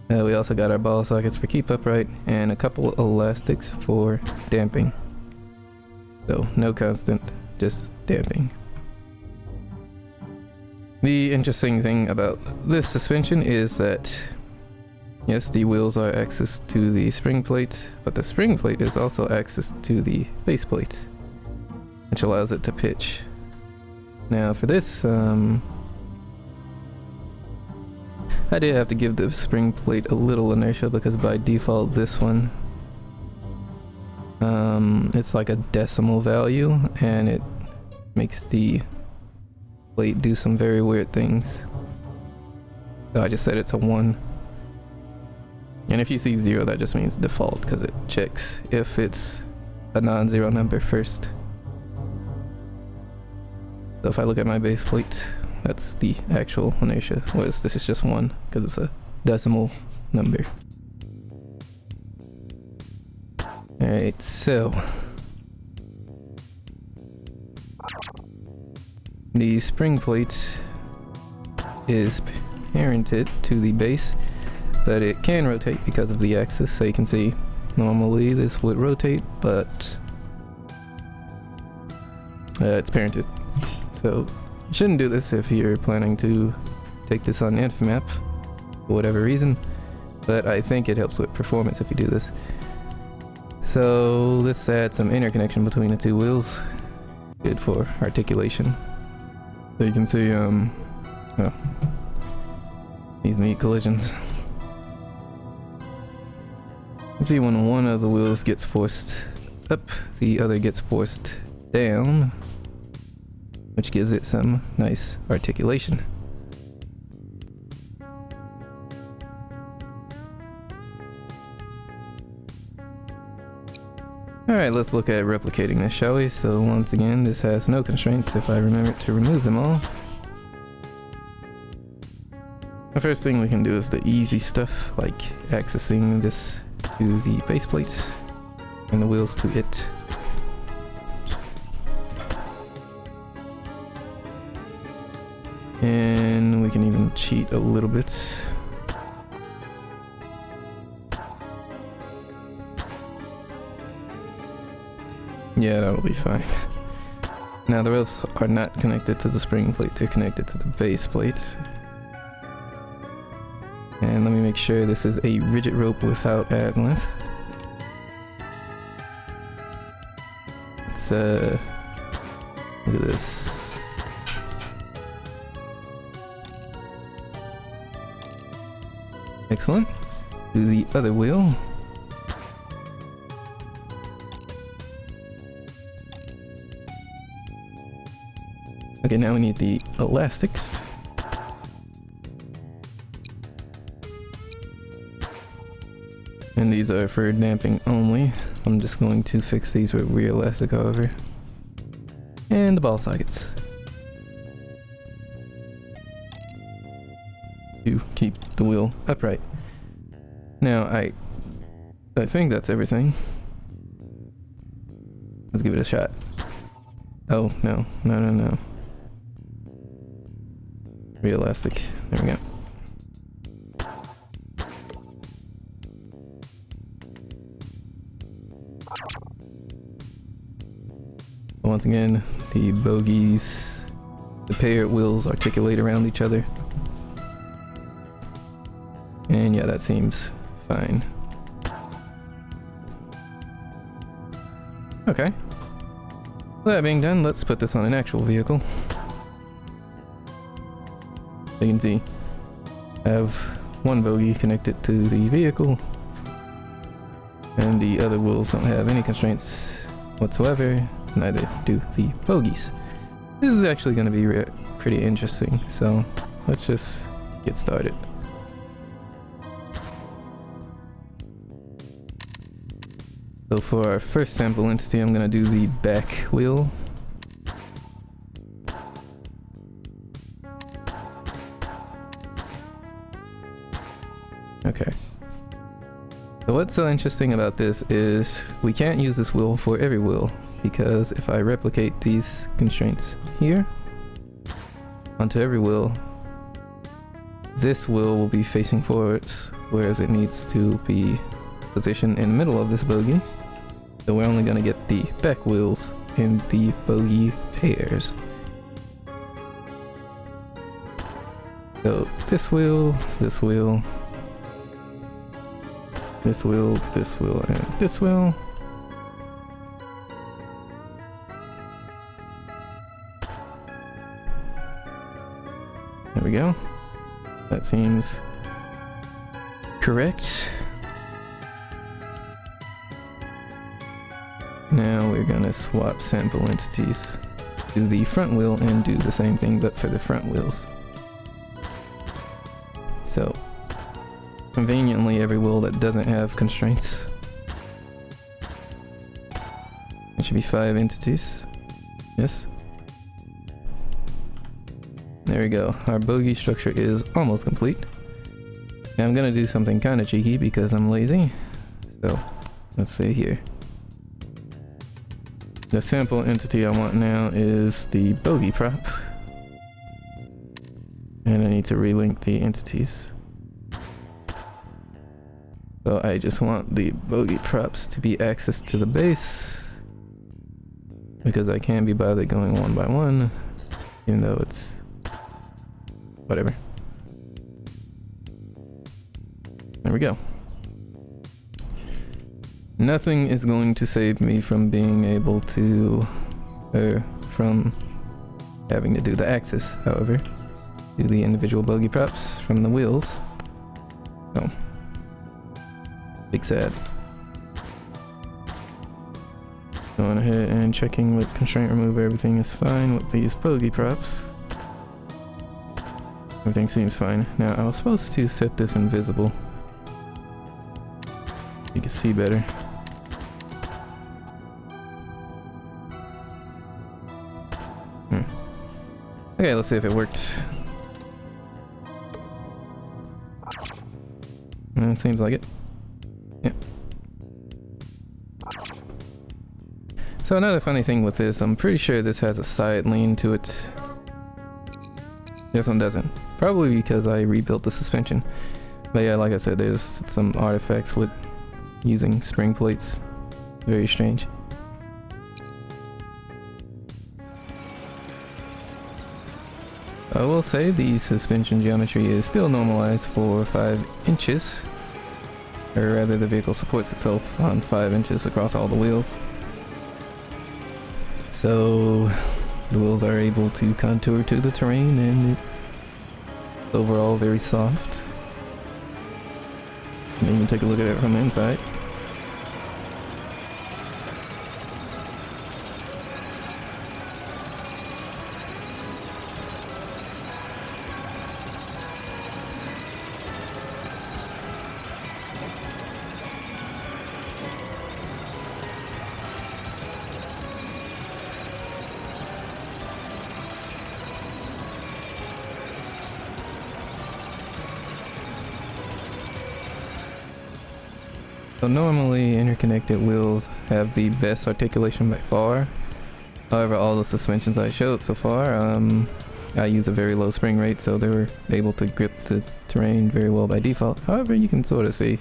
We also got our ball sockets for keep upright and a couple elastics for damping. So no constant, just damping. The interesting thing about this suspension is that yes, the wheels are access to the spring plate, but the spring plate is also access to the base plate, which allows it to pitch. Now for this, I did have to give the spring plate a little inertia because by default this one, it's like a decimal value and it makes the plate do some very weird things. So I just set it to 1. And if you see 0, that just means default because it checks if it's a non-zero number first. So if I look at my base plate, that's the actual inertia, whereas this is just 1 because it's a decimal number. Alright, so the spring plate is parented to the base, but it can rotate because of the axis. So you can see normally this would rotate, but it's parented. So you shouldn't do this if you're planning to take this on Inf map for whatever reason, but I think it helps with performance if you do this. So let's add some interconnection between the two wheels. Good for articulation. So you can see these neat collisions. You see when one of the wheels gets forced up, the other gets forced down, which gives it some nice articulation. Alright, let's look at replicating this, shall we? So once again, this has no constraints if I remember to remove them all. The first thing we can do is the easy stuff, like accessing this to the base plate and the wheels to it. And we can even cheat a little bit. Yeah, that'll be fine. Now the ropes are not connected to the spring plate, they're connected to the base plate. And let me make sure this is a rigid rope without add length. Let's look at this. Excellent. Do the other wheel. Okay, now we need the elastics. And these are for damping only. I'm just going to fix these with rear elastic, however. And the ball sockets. To keep the wheel upright. Now, I think that's everything. Let's give it a shot. Oh, no. Rear elastic. There we go. Once again, the bogies, the paired wheels articulate around each other. And yeah, that seems fine. Okay. That being done, let's put this on an actual vehicle. You can see I have one bogie connected to the vehicle, and the other wheels don't have any constraints whatsoever. Neither do the bogies. This is actually going to be pretty interesting, so let's just get started. So for our first sample entity, I'm going to do the back wheel. Okay. So what's so interesting about this is we can't use this wheel for every wheel, because if I replicate these constraints here onto every wheel, this wheel will be facing forwards, whereas it needs to be positioned in the middle of this bogie. So we're only going to get the back wheels in the Bogie pairs. So this wheel, this wheel, this wheel, this wheel, and this wheel. There we go. That seems correct. Now we're gonna swap sample entities to the front wheel and do the same thing but for the front wheels. So conveniently, every wheel that doesn't have constraints, it should be 5 entities. Yes. There we go. Our Bogie structure is almost complete. Now I'm gonna do something kind of cheeky because I'm lazy. So let's say here. The sample entity I want now is the Bogie prop. And I need to relink the entities. So I just want the Bogie props to be accessed to the base, because I can't be bothered going one by one, even though it's whatever. There we go. Nothing is going to save me from being able to, from having to do the axis, however. Do the individual Bogie props from the wheels. So, big sad. Going ahead and checking with constraint remover, everything is fine with these Bogie props. Everything seems fine. Now I was supposed to set this invisible. You can see better. Okay, let's see if it worked. It seems like it. Yeah. So another funny thing with this, I'm pretty sure this has a side lean to it. This one doesn't. Probably because I rebuilt the suspension. But yeah, like I said, there's some artifacts with using spring plates. Very strange. I will say the suspension geometry is still normalized for 5 inches. Or rather, the vehicle supports itself on 5 inches across all the wheels. So the wheels are able to contour to the terrain, and it's overall very soft. And you can take a look at it from the inside. So normally interconnected wheels have the best articulation by far. However, all the suspensions I showed so far, I use a very low spring rate, so they were able to grip the terrain very well by default. However, you can sort of see,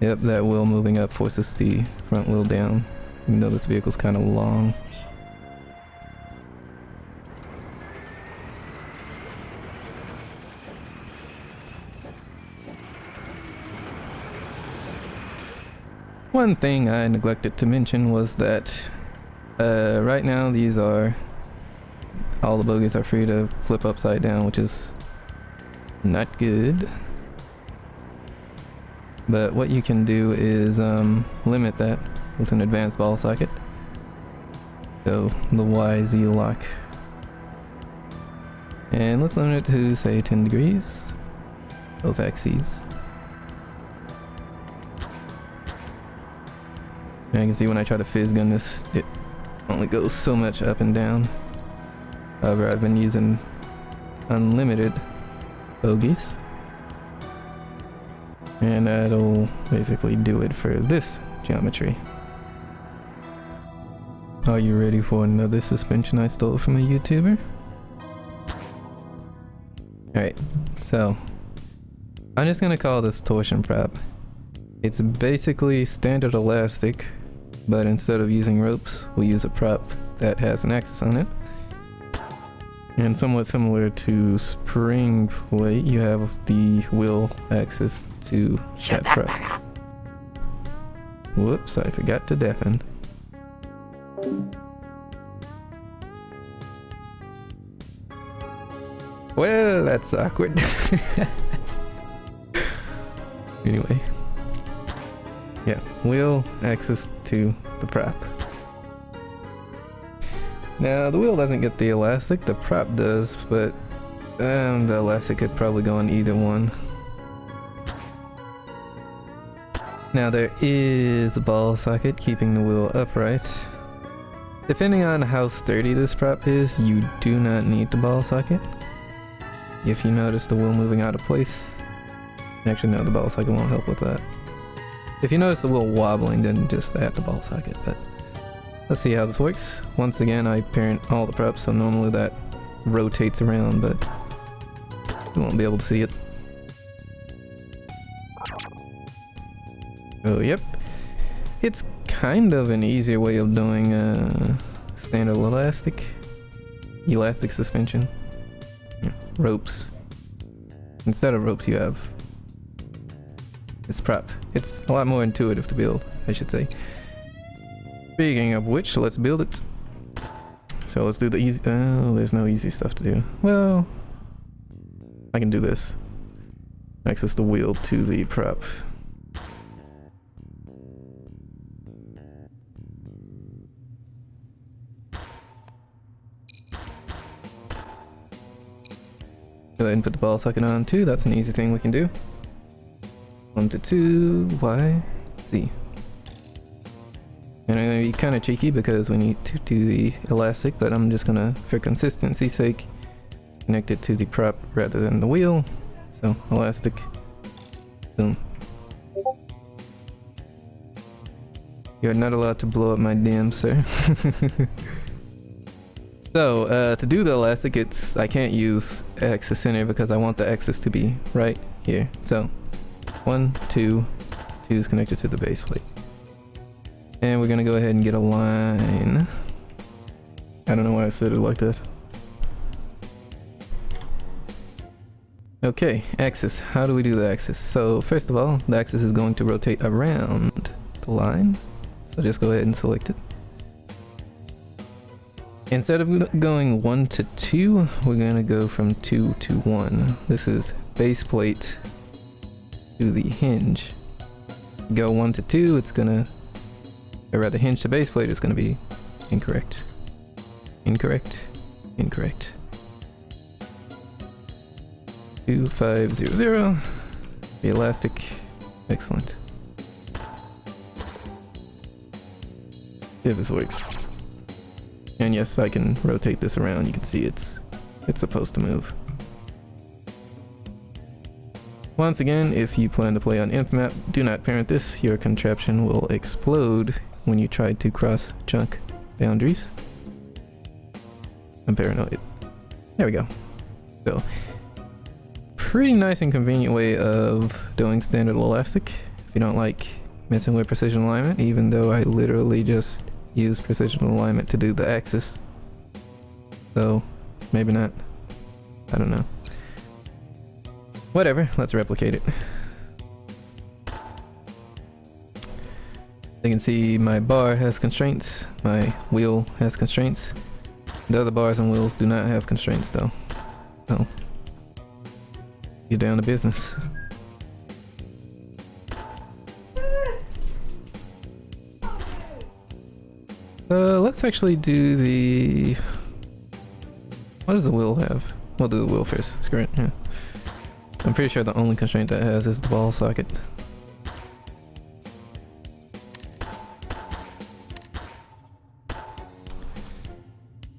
yep, that wheel moving up forces the front wheel down, even though this vehicle's kind of long. One thing I neglected to mention was that right now all the bogies are free to flip upside down, which is not good. But what you can do is limit that with an advanced ball socket. So the YZ lock. And let's limit it to say 10 degrees, both axes. And I can see when I try to fizz gun this, it only goes so much up and down. However, I've been using unlimited bogies, and that'll basically do it for this geometry. Are you ready for another suspension I stole from a YouTuber? Alright, so I'm just gonna call this torsion prop. It's basically standard elastic but instead of using ropes, we use a prop that has an axis on it. And somewhat similar to Springplate, you have the wheel axis to that prop. Whoops, I forgot to deafen. Well, that's awkward. Anyway. Yeah, wheel axis to the prop. Now, the wheel doesn't get the elastic, the prop does, but the elastic could probably go on either one. Now, there is a ball socket keeping the wheel upright. Depending on how sturdy this prop is, you do not need the ball socket. If you notice the wheel moving out of place, actually no, the ball socket won't help with that. If you notice the wheel wobbling, then just add the ball socket. But let's see how this works. Once again, I parent all the props, so normally that rotates around, but you won't be able to see it. Oh, yep. It's kind of an easier way of doing standard elastic suspension. Yeah, ropes. Instead of ropes, you have this prop. It's a lot more intuitive to build, I should say. Speaking of which, let's build it. So let's do the easy. Oh, there's no easy stuff to do. Well, I can do this. Access the wheel to the prop. Go ahead and put the ball socket on too. That's an easy thing we can do. 1 to 2, Y, Z. And I'm gonna be kind of cheeky because we need to do the elastic, but I'm just gonna, for consistency's sake, connect it to the prop rather than the wheel. So elastic, boom. You're not allowed to blow up my dam, sir. So, to do the elastic, I can't use axis center because I want the axis to be right here. So, 1, 2, 2 is connected to the base plate. And we're gonna go ahead and get a line. I don't know why I said it like that. Okay, axis. How do we do the axis? So, first of all, the axis is going to rotate around the line. So just go ahead and select it. Instead of going 1 to 2, we're going to go from 2 to 1. This is base plate to the hinge. Go 1 to 2, it's going to, or rather hinge to base plate is going to be incorrect. Incorrect. Incorrect. 2500. The elastic. Excellent. If this works. And yes, I can rotate this around. You can see it's supposed to move. Once again, if you plan to play on Inf map, do not parent this. Your contraption will explode when you try to cross chunk boundaries. I'm paranoid. There we go. So, pretty nice and convenient way of doing standard elastic. If you don't like messing with precision alignment, even though I literally just use precision alignment to do the axis. So, maybe not. I don't know. Whatever, let's replicate it. You can see my bar has constraints, my wheel has constraints. The other bars and wheels do not have constraints though. So, get down to business. Let's actually do the... What does the wheel have? We'll do the wheel first. Screw it, yeah. I'm pretty sure the only constraint that has is the ball socket.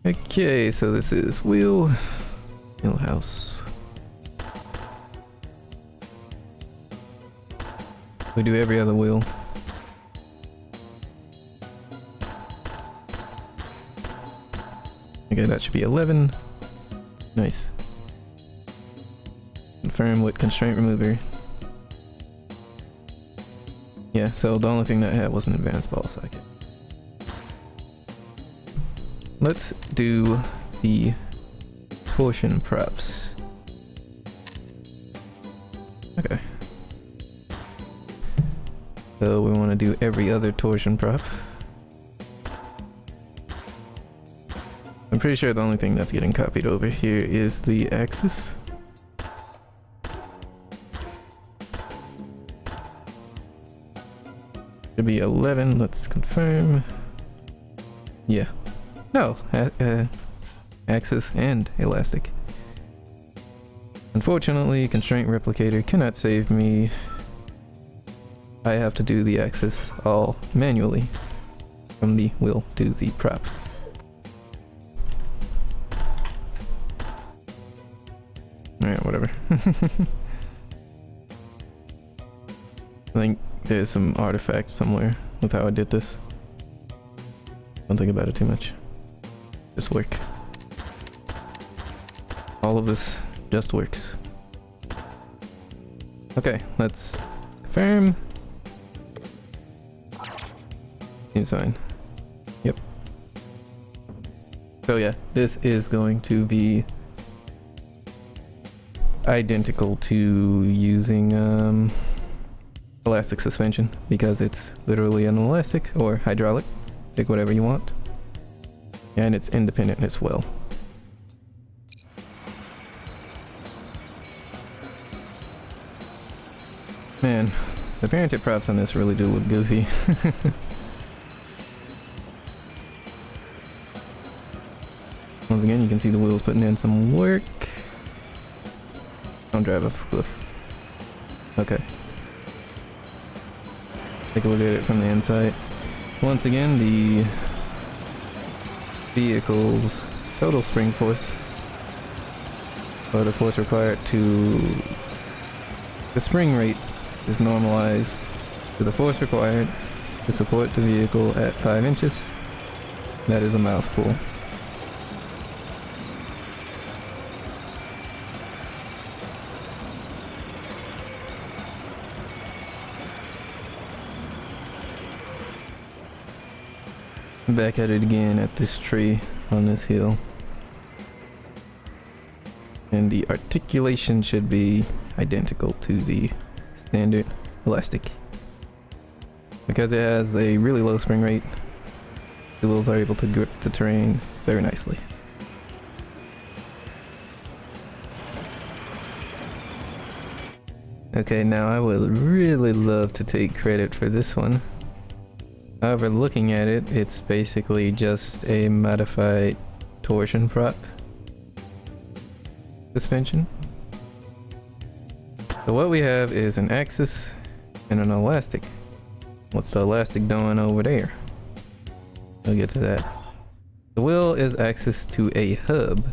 Okay, so this is wheelhouse. We do every other wheel. Okay, that should be 11. Nice. Confirm with constraint remover. Yeah, so the only thing that I had was an advanced ball socket. let's do the torsion props. Okay. So we want to do every other torsion prop. I'm pretty sure the only thing that's getting copied over here is the axis. Should be 11, let's confirm. Yeah. No, axis and elastic. Unfortunately, constraint replicator cannot save me. I have to do the axis all manually from the wheel to the prop. Alright, whatever. I think there's some artifact somewhere with how I did this. Don't think about it too much. Just work. All of this just works. Okay, let's confirm. Seems fine. Yep. So yeah, this is going to be identical to using elastic suspension because it's literally an elastic or hydraulic. Pick whatever you want. And it's independent as well. Man, the parented props on this really do look goofy. Once again, you can see the wheels putting in some work. Don't drive off the cliff. Okay. Take a look at it from the inside. Once again, the vehicle's total spring force, or the force required to the spring rate, is normalized to the force required to support the vehicle at 5 inches. That is a mouthful. Back at it again at this tree on this hill. And the articulation should be identical to the standard elastic. Because it has a really low spring rate, the wheels are able to grip the terrain very nicely. Okay, now I would really love to take credit for this one. However, looking at it, it's basically just a modified torsion prop suspension. So what we have is an axis and an elastic. What's the elastic doing over there? I'll get to that. The wheel is axis to a hub.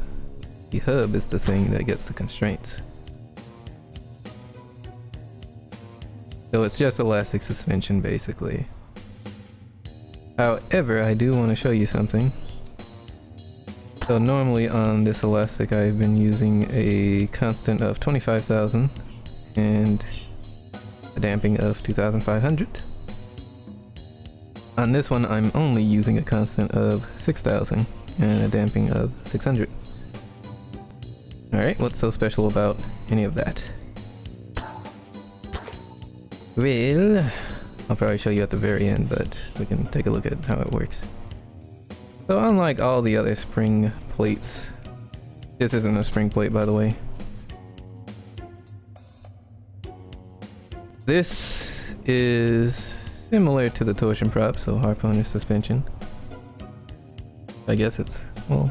The hub is the thing that gets the constraints. So it's just elastic suspension basically. However, I do want to show you something. So normally on this elastic I've been using a constant of 25,000 and a damping of 2,500. On this one I'm only using a constant of 6,000 and a damping of 600. Alright, what's so special about any of that? Well, I'll probably show you at the very end, but we can take a look at how it works. So unlike all the other spring plates, this isn't a spring plate by the way. This is similar to the torsion prop, so harpoon suspension. I guess it's, well,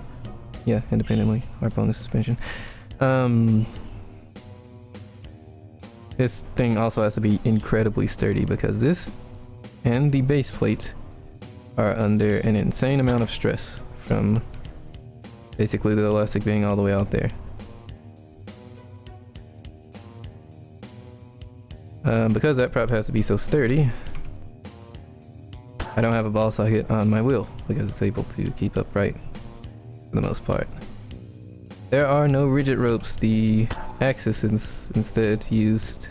yeah, independently harpoon suspension. This thing also has to be incredibly sturdy because this and the base plate are under an insane amount of stress from basically the elastic being all the way out there. Because that prop has to be so sturdy, I don't have a ball socket on my wheel because it's able to keep upright for the most part. There are no rigid ropes. The axis is instead used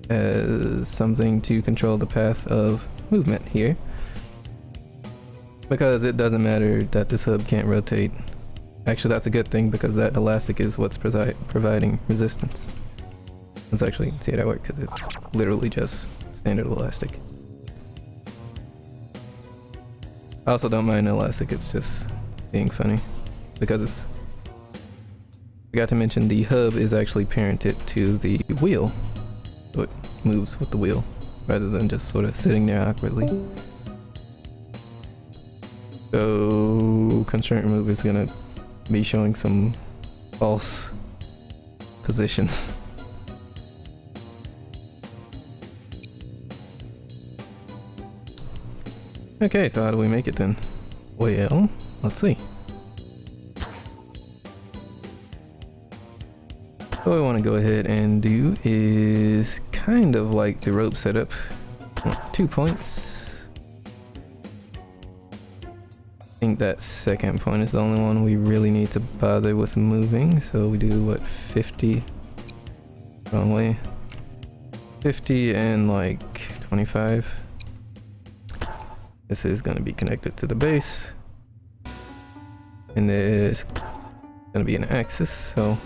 as something to control the path of movement here. because it doesn't matter that this hub can't rotate. Actually, that's a good thing because that elastic is what's providing resistance. Let's actually see how that works because it's literally just standard elastic. I also don't mind elastic, it's just being funny because it's... I forgot to mention the hub is actually parented to the wheel, so it moves with the wheel rather than just sort of sitting there awkwardly. So constraint remove is gonna be showing some false positions. Okay, so how do we make it then? Well, let's see. What I want to go ahead and do is kind of like the rope setup. 2 points. I think that second point is the only one we really need to bother with moving. So we do what, 50? Wrong way. 50 and like 25. This is going to be connected to the base. And there's going to be an axis, so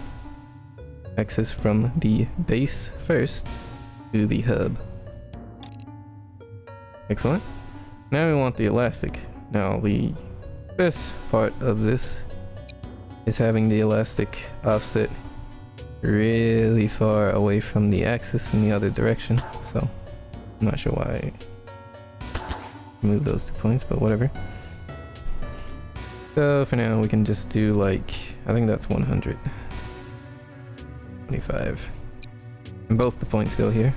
axis from the base first to the hub. Excellent. Now we want the elastic. Now the best part of this is having the elastic offset really far away from the axis in the other direction. So I'm not sure why I moved those 2 points, but whatever. So for now we can just do like, I think that's 100. 25. And both the points go here.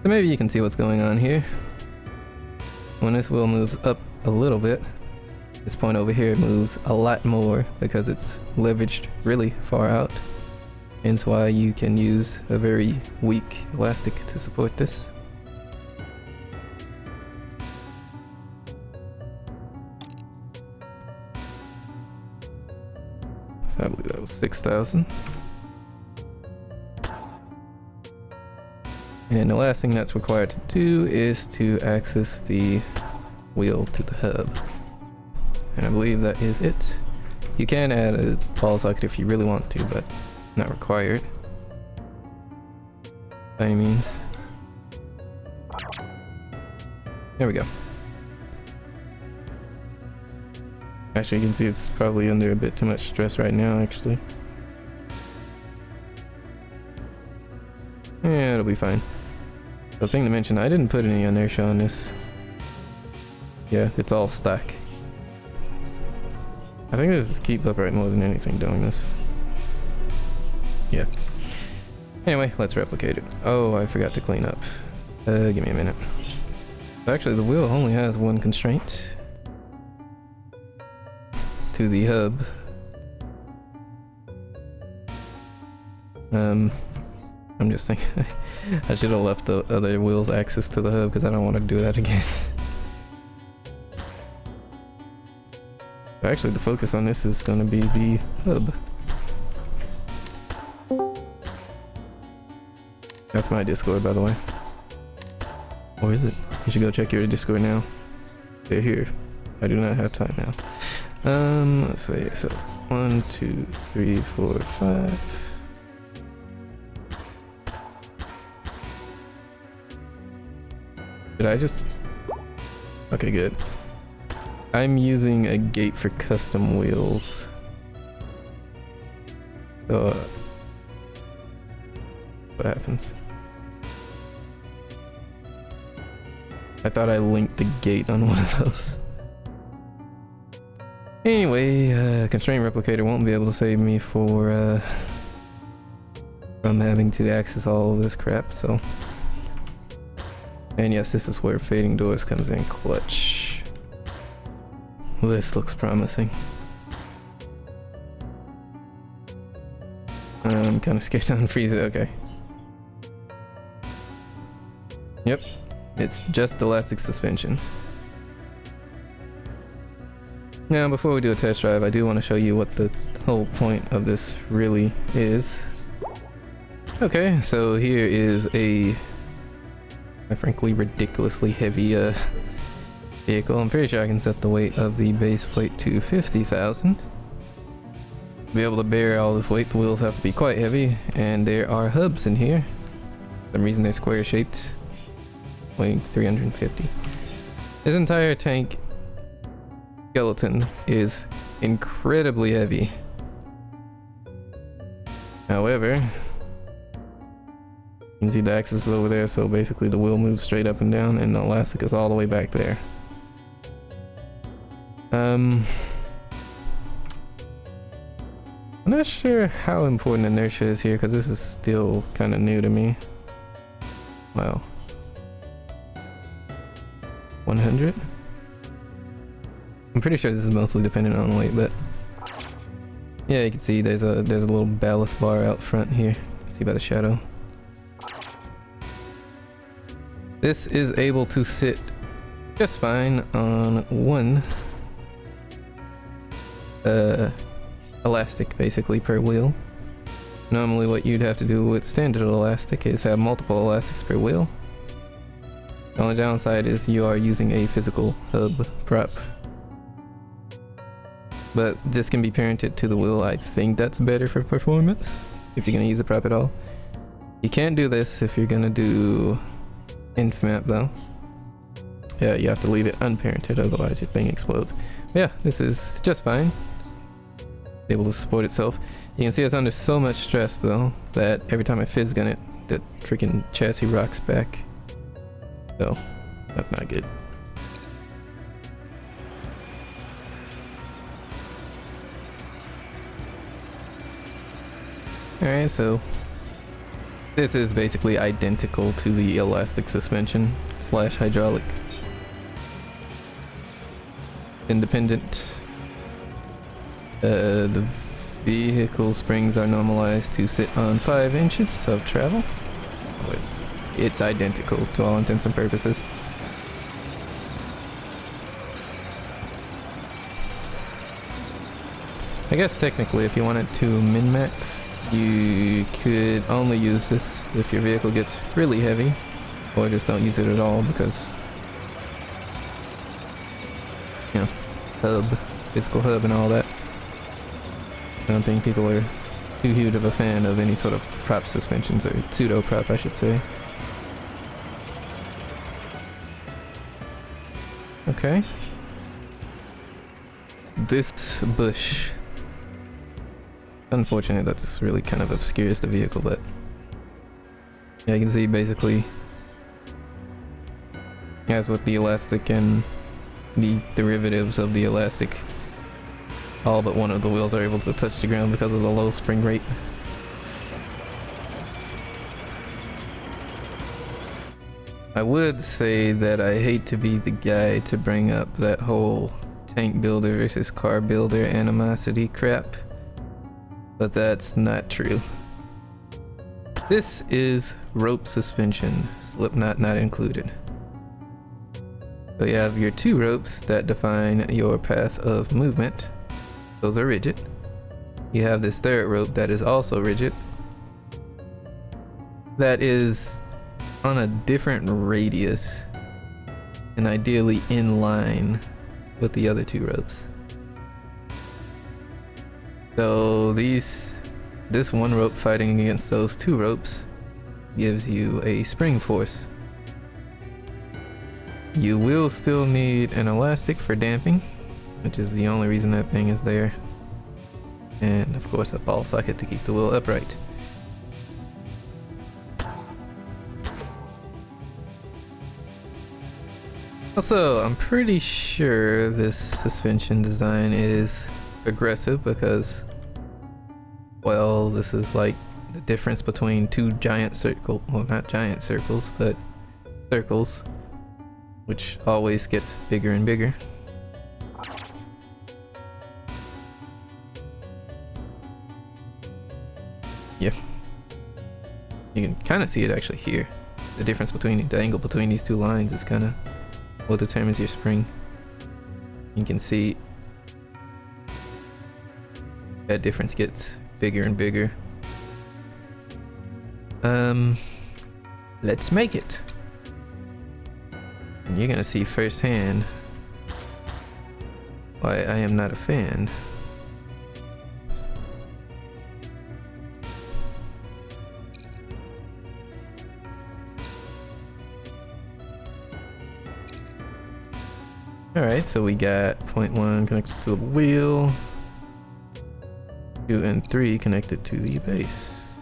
So maybe you can see what's going on here. When this wheel moves up a little bit, this point over here moves a lot more because it's leveraged really far out. Hence why you can use a very weak elastic to support this. So I believe that was 6,000. And the last thing that's required to do is to access the wheel to the hub. And I believe that is it. You can add a ball socket if you really want to, but not required by any means. There we go. Actually, you can see it's probably under a bit too much stress right now, actually. Yeah, it'll be fine. The thing to mention, I didn't put any inertia on this. Yeah, it's all stock. I think this is keep upright more than anything doing this. Yeah. Anyway, let's replicate it. Oh, I forgot to clean up. Give me a minute. Actually, the wheel only has one constraint. To the hub. I'm just thinking I should have left the other wheel's access to the hub because I don't want to do that again. Actually, the focus on this is going to be the hub. That's my Discord, by the way. Or is it? You should go check your Discord now. They're here. I do not have time now. Let's see. So 1, 2, 3, 4, 5. Did I just... Okay, good. I'm using a gate for custom wheels. So, what happens? I thought I linked the gate on one of those. Anyway, constraint replicator won't be able to save me for from having to access all of this crap, so. And yes, this is where fading doors comes in clutch. Well, this looks promising. I'm kind of scared to unfreeze it. Okay. Yep, it's just elastic suspension. Now, before we do a test drive, I do want to show you what the whole point of this really is. Okay, so here is a a frankly ridiculously heavy vehicle. I'm pretty sure I can set the weight of the base plate to 50,000. To be able to bear all this weight, the wheels have to be quite heavy, and there are hubs in here. For some reason they're square shaped, weighing 350. This entire tank skeleton is incredibly heavy. However, you can see the axis is over there, so basically the wheel moves straight up and down, and the elastic is all the way back there. I'm not sure how important inertia is here, because this is still kind of new to me. Wow. 100? I'm pretty sure this is mostly dependent on weight, but yeah, you can see there's a little ballast bar out front here. See by the shadow. This is able to sit just fine on one elastic basically per wheel. Normally what you'd have to do with standard elastic is have multiple elastics per wheel. The only downside is you are using a physical hub prop. But this can be parented to the wheel. I think that's better for performance, if you're gonna use a prop at all. You can't do this if you're gonna do inf map though. Yeah, you have to leave it unparented, otherwise your thing explodes. But yeah, this is just fine. Able to support itself. You can see it's under so much stress though, that every time I fizz gun it, the freaking chassis rocks back. So, that's not good. Alright, so this is basically identical to the elastic suspension / hydraulic. Independent. The vehicle springs are normalized to sit on 5 inches of travel. Oh, it's identical to all intents and purposes. I guess technically if you wanted to min-max, you could only use this if your vehicle gets really heavy, or just don't use it at all because, you know, hub, physical hub and all that. I don't think people are too huge of a fan of any sort of prop suspensions, or pseudo prop I should say. Okay. This bush. Unfortunate that this really kind of obscures the vehicle, but yeah, you can see basically as with the elastic and the derivatives of the elastic, all but one of the wheels are able to touch the ground because of the low spring rate. I would say that I hate to be the guy to bring up that whole tank builder versus car builder animosity crap, but that's not true. This is rope suspension, slipknot not included. So you have your 2 ropes that define your path of movement. Those are rigid. You have this 3rd rope that is also rigid. That is on a different radius and ideally in line with the other 2 ropes. So this one rope fighting against those 2 ropes gives you a spring force. You will still need an elastic for damping, which is the only reason that thing is there. And of course a ball socket to keep the wheel upright. Also, I'm pretty sure this suspension design is aggressive because, well, this is like the difference between 2 giant circles, well, not giant circles, but circles, which always gets bigger and bigger. Yeah, you can kind of see it actually here. The difference between the angle between these 2 lines is kind of what determines your spring. You can see that difference gets bigger and bigger. Let's make it. And you're gonna see firsthand why I am not a fan. Alright, so we got point 1 connected to the wheel, 2 and 3 connected to the base.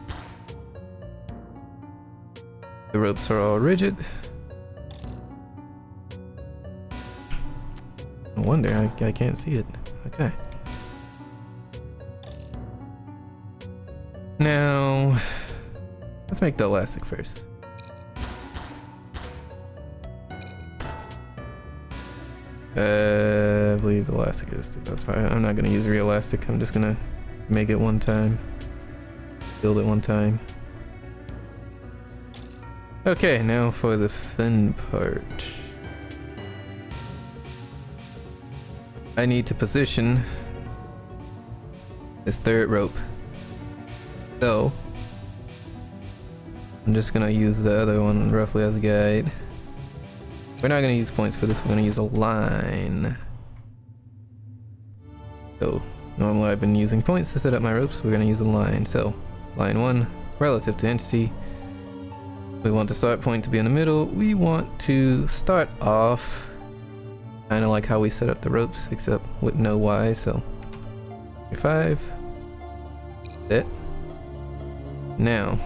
The ropes are all rigid. No wonder I can't see it. Okay. Now, let's make the elastic first. I believe the elastic is, that's fine. I'm not gonna use real elastic, I'm just gonna make it one time. Build it one time. Okay, now for the fin part. I need to position this third rope. So, I'm just gonna use the other one roughly as a guide. We're not gonna use points for this, we're gonna use a line. So, normally I've been using points to set up my ropes, we're gonna use a line. So, line 1, relative to entity. We want the start point to be in the middle. We want to start off kind of like how we set up the ropes, except with no Y, so 5. Set. Now,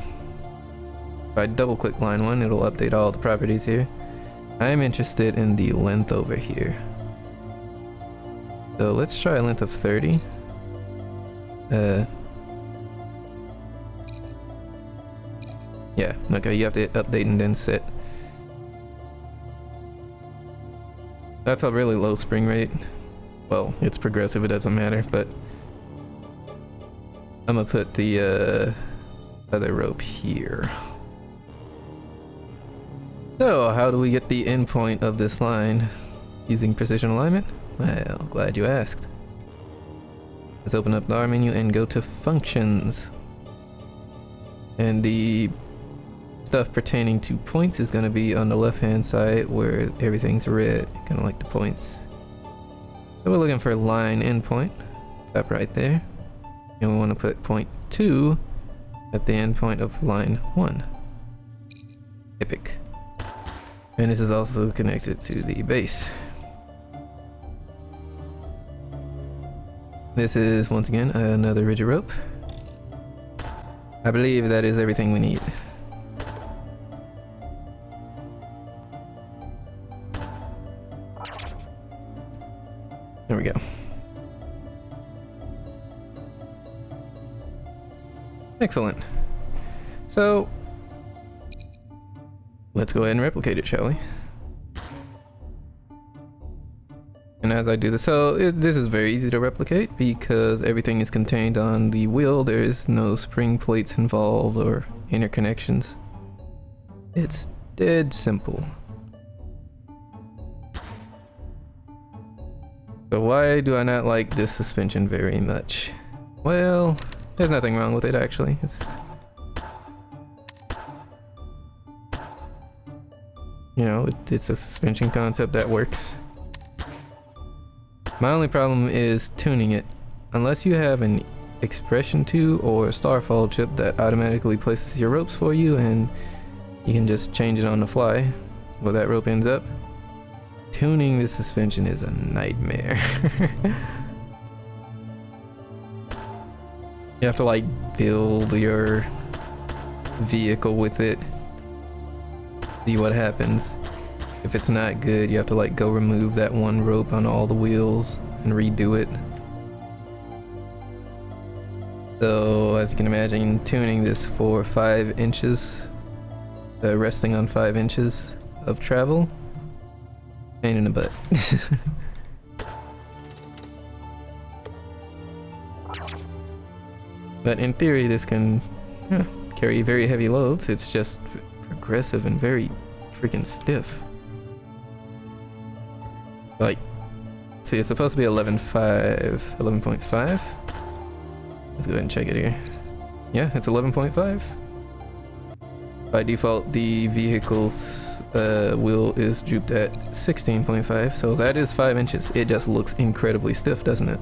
if I double click line 1, it'll update all the properties here. I'm interested in the length over here. So let's try a length of 30. Yeah, okay, you have to update and then set. That's a really low spring rate. Well, it's progressive, it doesn't matter, but I'm gonna put the other rope here. So, how do we get the endpoint of this line? Using precision alignment? Well, glad you asked. Let's open up the R menu and go to functions. And the stuff pertaining to points is going to be on the left hand side where everything's red, kind of like the points. So we're looking for line endpoint. Tap right there. And we want to put point 2 at the endpoint of line 1. Epic. And this is also connected to the base. This is once again another rigid rope. I believe that is everything we need. There we go. Excellent. So, let's go ahead and replicate it, shall we? And as I do this, this is very easy to replicate because everything is contained on the wheel. There is no spring plates involved or interconnections. It's dead simple. So why do I not like this suspension very much? Well, there's nothing wrong with it actually. You know, it's a suspension concept that works. My only problem is tuning it. Unless you have an expression 2 or starfall chip that automatically places your ropes for you and you can just change it on the fly where that rope ends up, tuning the suspension is a nightmare. You have to like build your vehicle with it, see what happens. If it's not good, you have to like go remove that one rope on all the wheels and redo it. So as you can imagine, tuning this for 5 inches, resting on 5 inches of travel, pain in the butt. But in theory, this can carry very heavy loads. It's just progressive and very freaking stiff. Like, see, it's supposed to be 11.5. Let's go ahead and check it here. Yeah, it's 11.5. By default, the vehicle's wheel is drooped at 16.5, so that is 5 inches. It just looks incredibly stiff, doesn't it?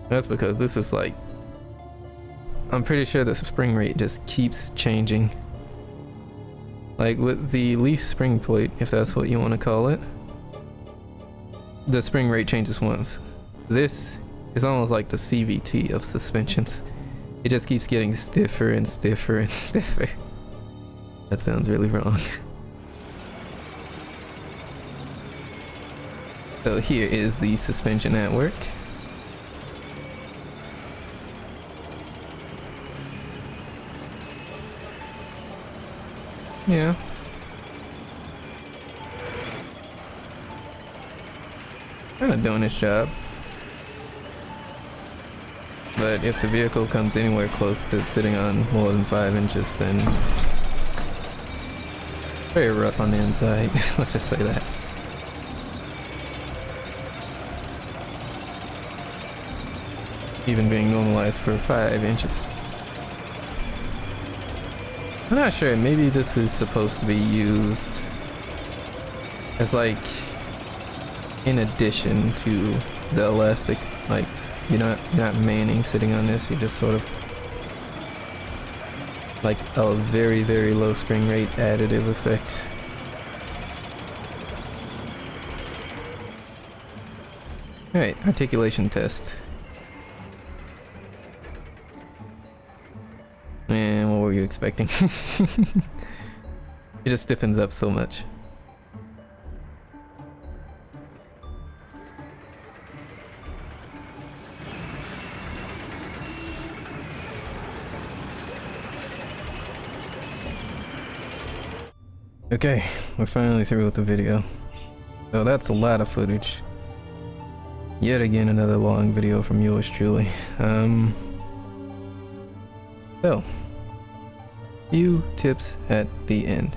That's because this is like, I'm pretty sure the spring rate just keeps changing. Like with the leaf spring plate, if that's what you want to call it, the spring rate changes once. This is almost like the CVT of suspensions. It just keeps getting stiffer and stiffer and stiffer. That sounds really wrong. So here is the suspension at work. Yeah. Kind of doing its job. But if the vehicle comes anywhere close to sitting on more than 5 inches, then very rough on the inside. Let's just say that. Even being normalized for 5 inches. I'm not sure, maybe this is supposed to be used as like in addition to the elastic, like you're not manning sitting on this, you're just sort of like a very, very low spring rate additive effect. Alright, articulation test. Man, what were you expecting? It just stiffens up so much. Okay, we're finally through with the video. So that's a lot of footage. Yet again, another long video from yours truly. So, few tips at the end.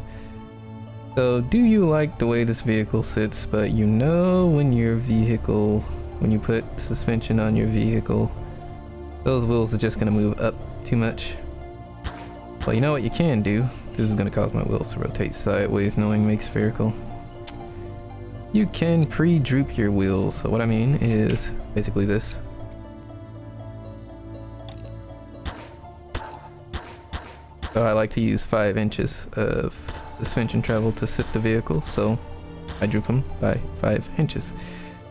So, do you like the way this vehicle sits, but you know when you put suspension on your vehicle, those wheels are just gonna move up too much? Well, you know what you can do? This is gonna cause my wheels to rotate sideways knowing make spherical. You can pre-droop your wheels. So what I mean is basically this. So I like to use 5 inches of suspension travel to sit the vehicle, so I droop them by 5 inches.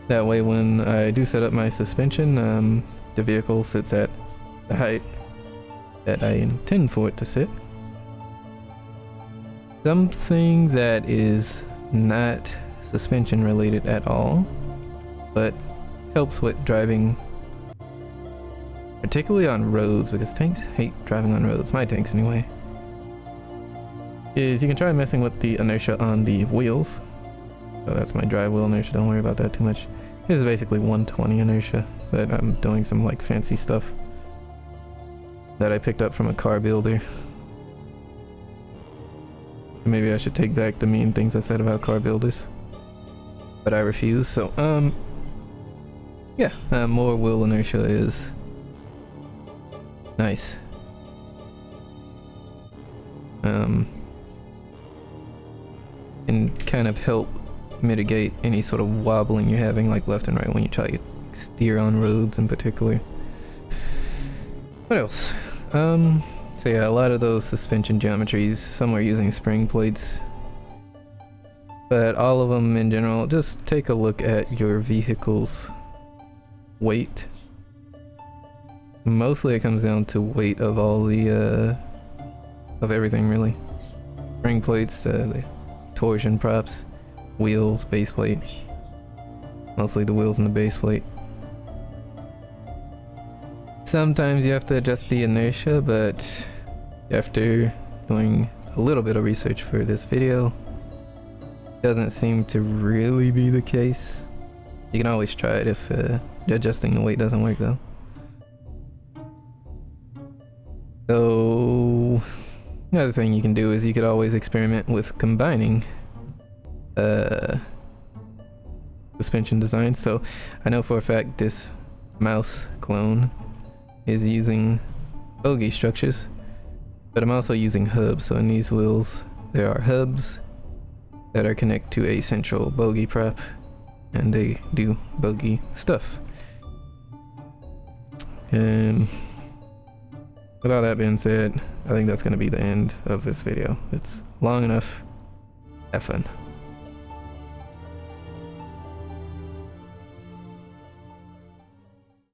That way when I do set up my suspension, the vehicle sits at the height that I intend for it to sit. Something that is not suspension related at all, but helps with driving, particularly on roads, because tanks hate driving on roads, my tanks anyway, is you can try messing with the inertia on the wheels. So that's my drive wheel inertia, don't worry about that too much. This is basically 120 inertia, but I'm doing some like fancy stuff that I picked up from a car builder. Maybe I should take back the mean things I said about car builders, but I refuse. So yeah, more wheel inertia is nice. And kind of help mitigate any sort of wobbling you're having, like left and right, when you try to steer on roads in particular. What else? So yeah, a lot of those suspension geometries, some are using spring plates, but all of them in general, just take a look at your vehicle's weight. Mostly it comes down to weight of all the of everything really. Spring plates, the torsion props, wheels, base plate. Mostly the wheels and the base plate. Sometimes you have to adjust the inertia, but after doing a little bit of research for this video, doesn't seem to really be the case. You can always try it if adjusting the weight doesn't work though. So another thing you can do is you could always experiment with combining suspension design. So I know for a fact this mouse clone is using Bogie structures, but I'm also using hubs. So in these wheels, there are hubs that are connected to a central Bogie prop, and they do Bogie stuff. And with all that being said, I think that's going to be the end of this video. It's long enough. Have fun.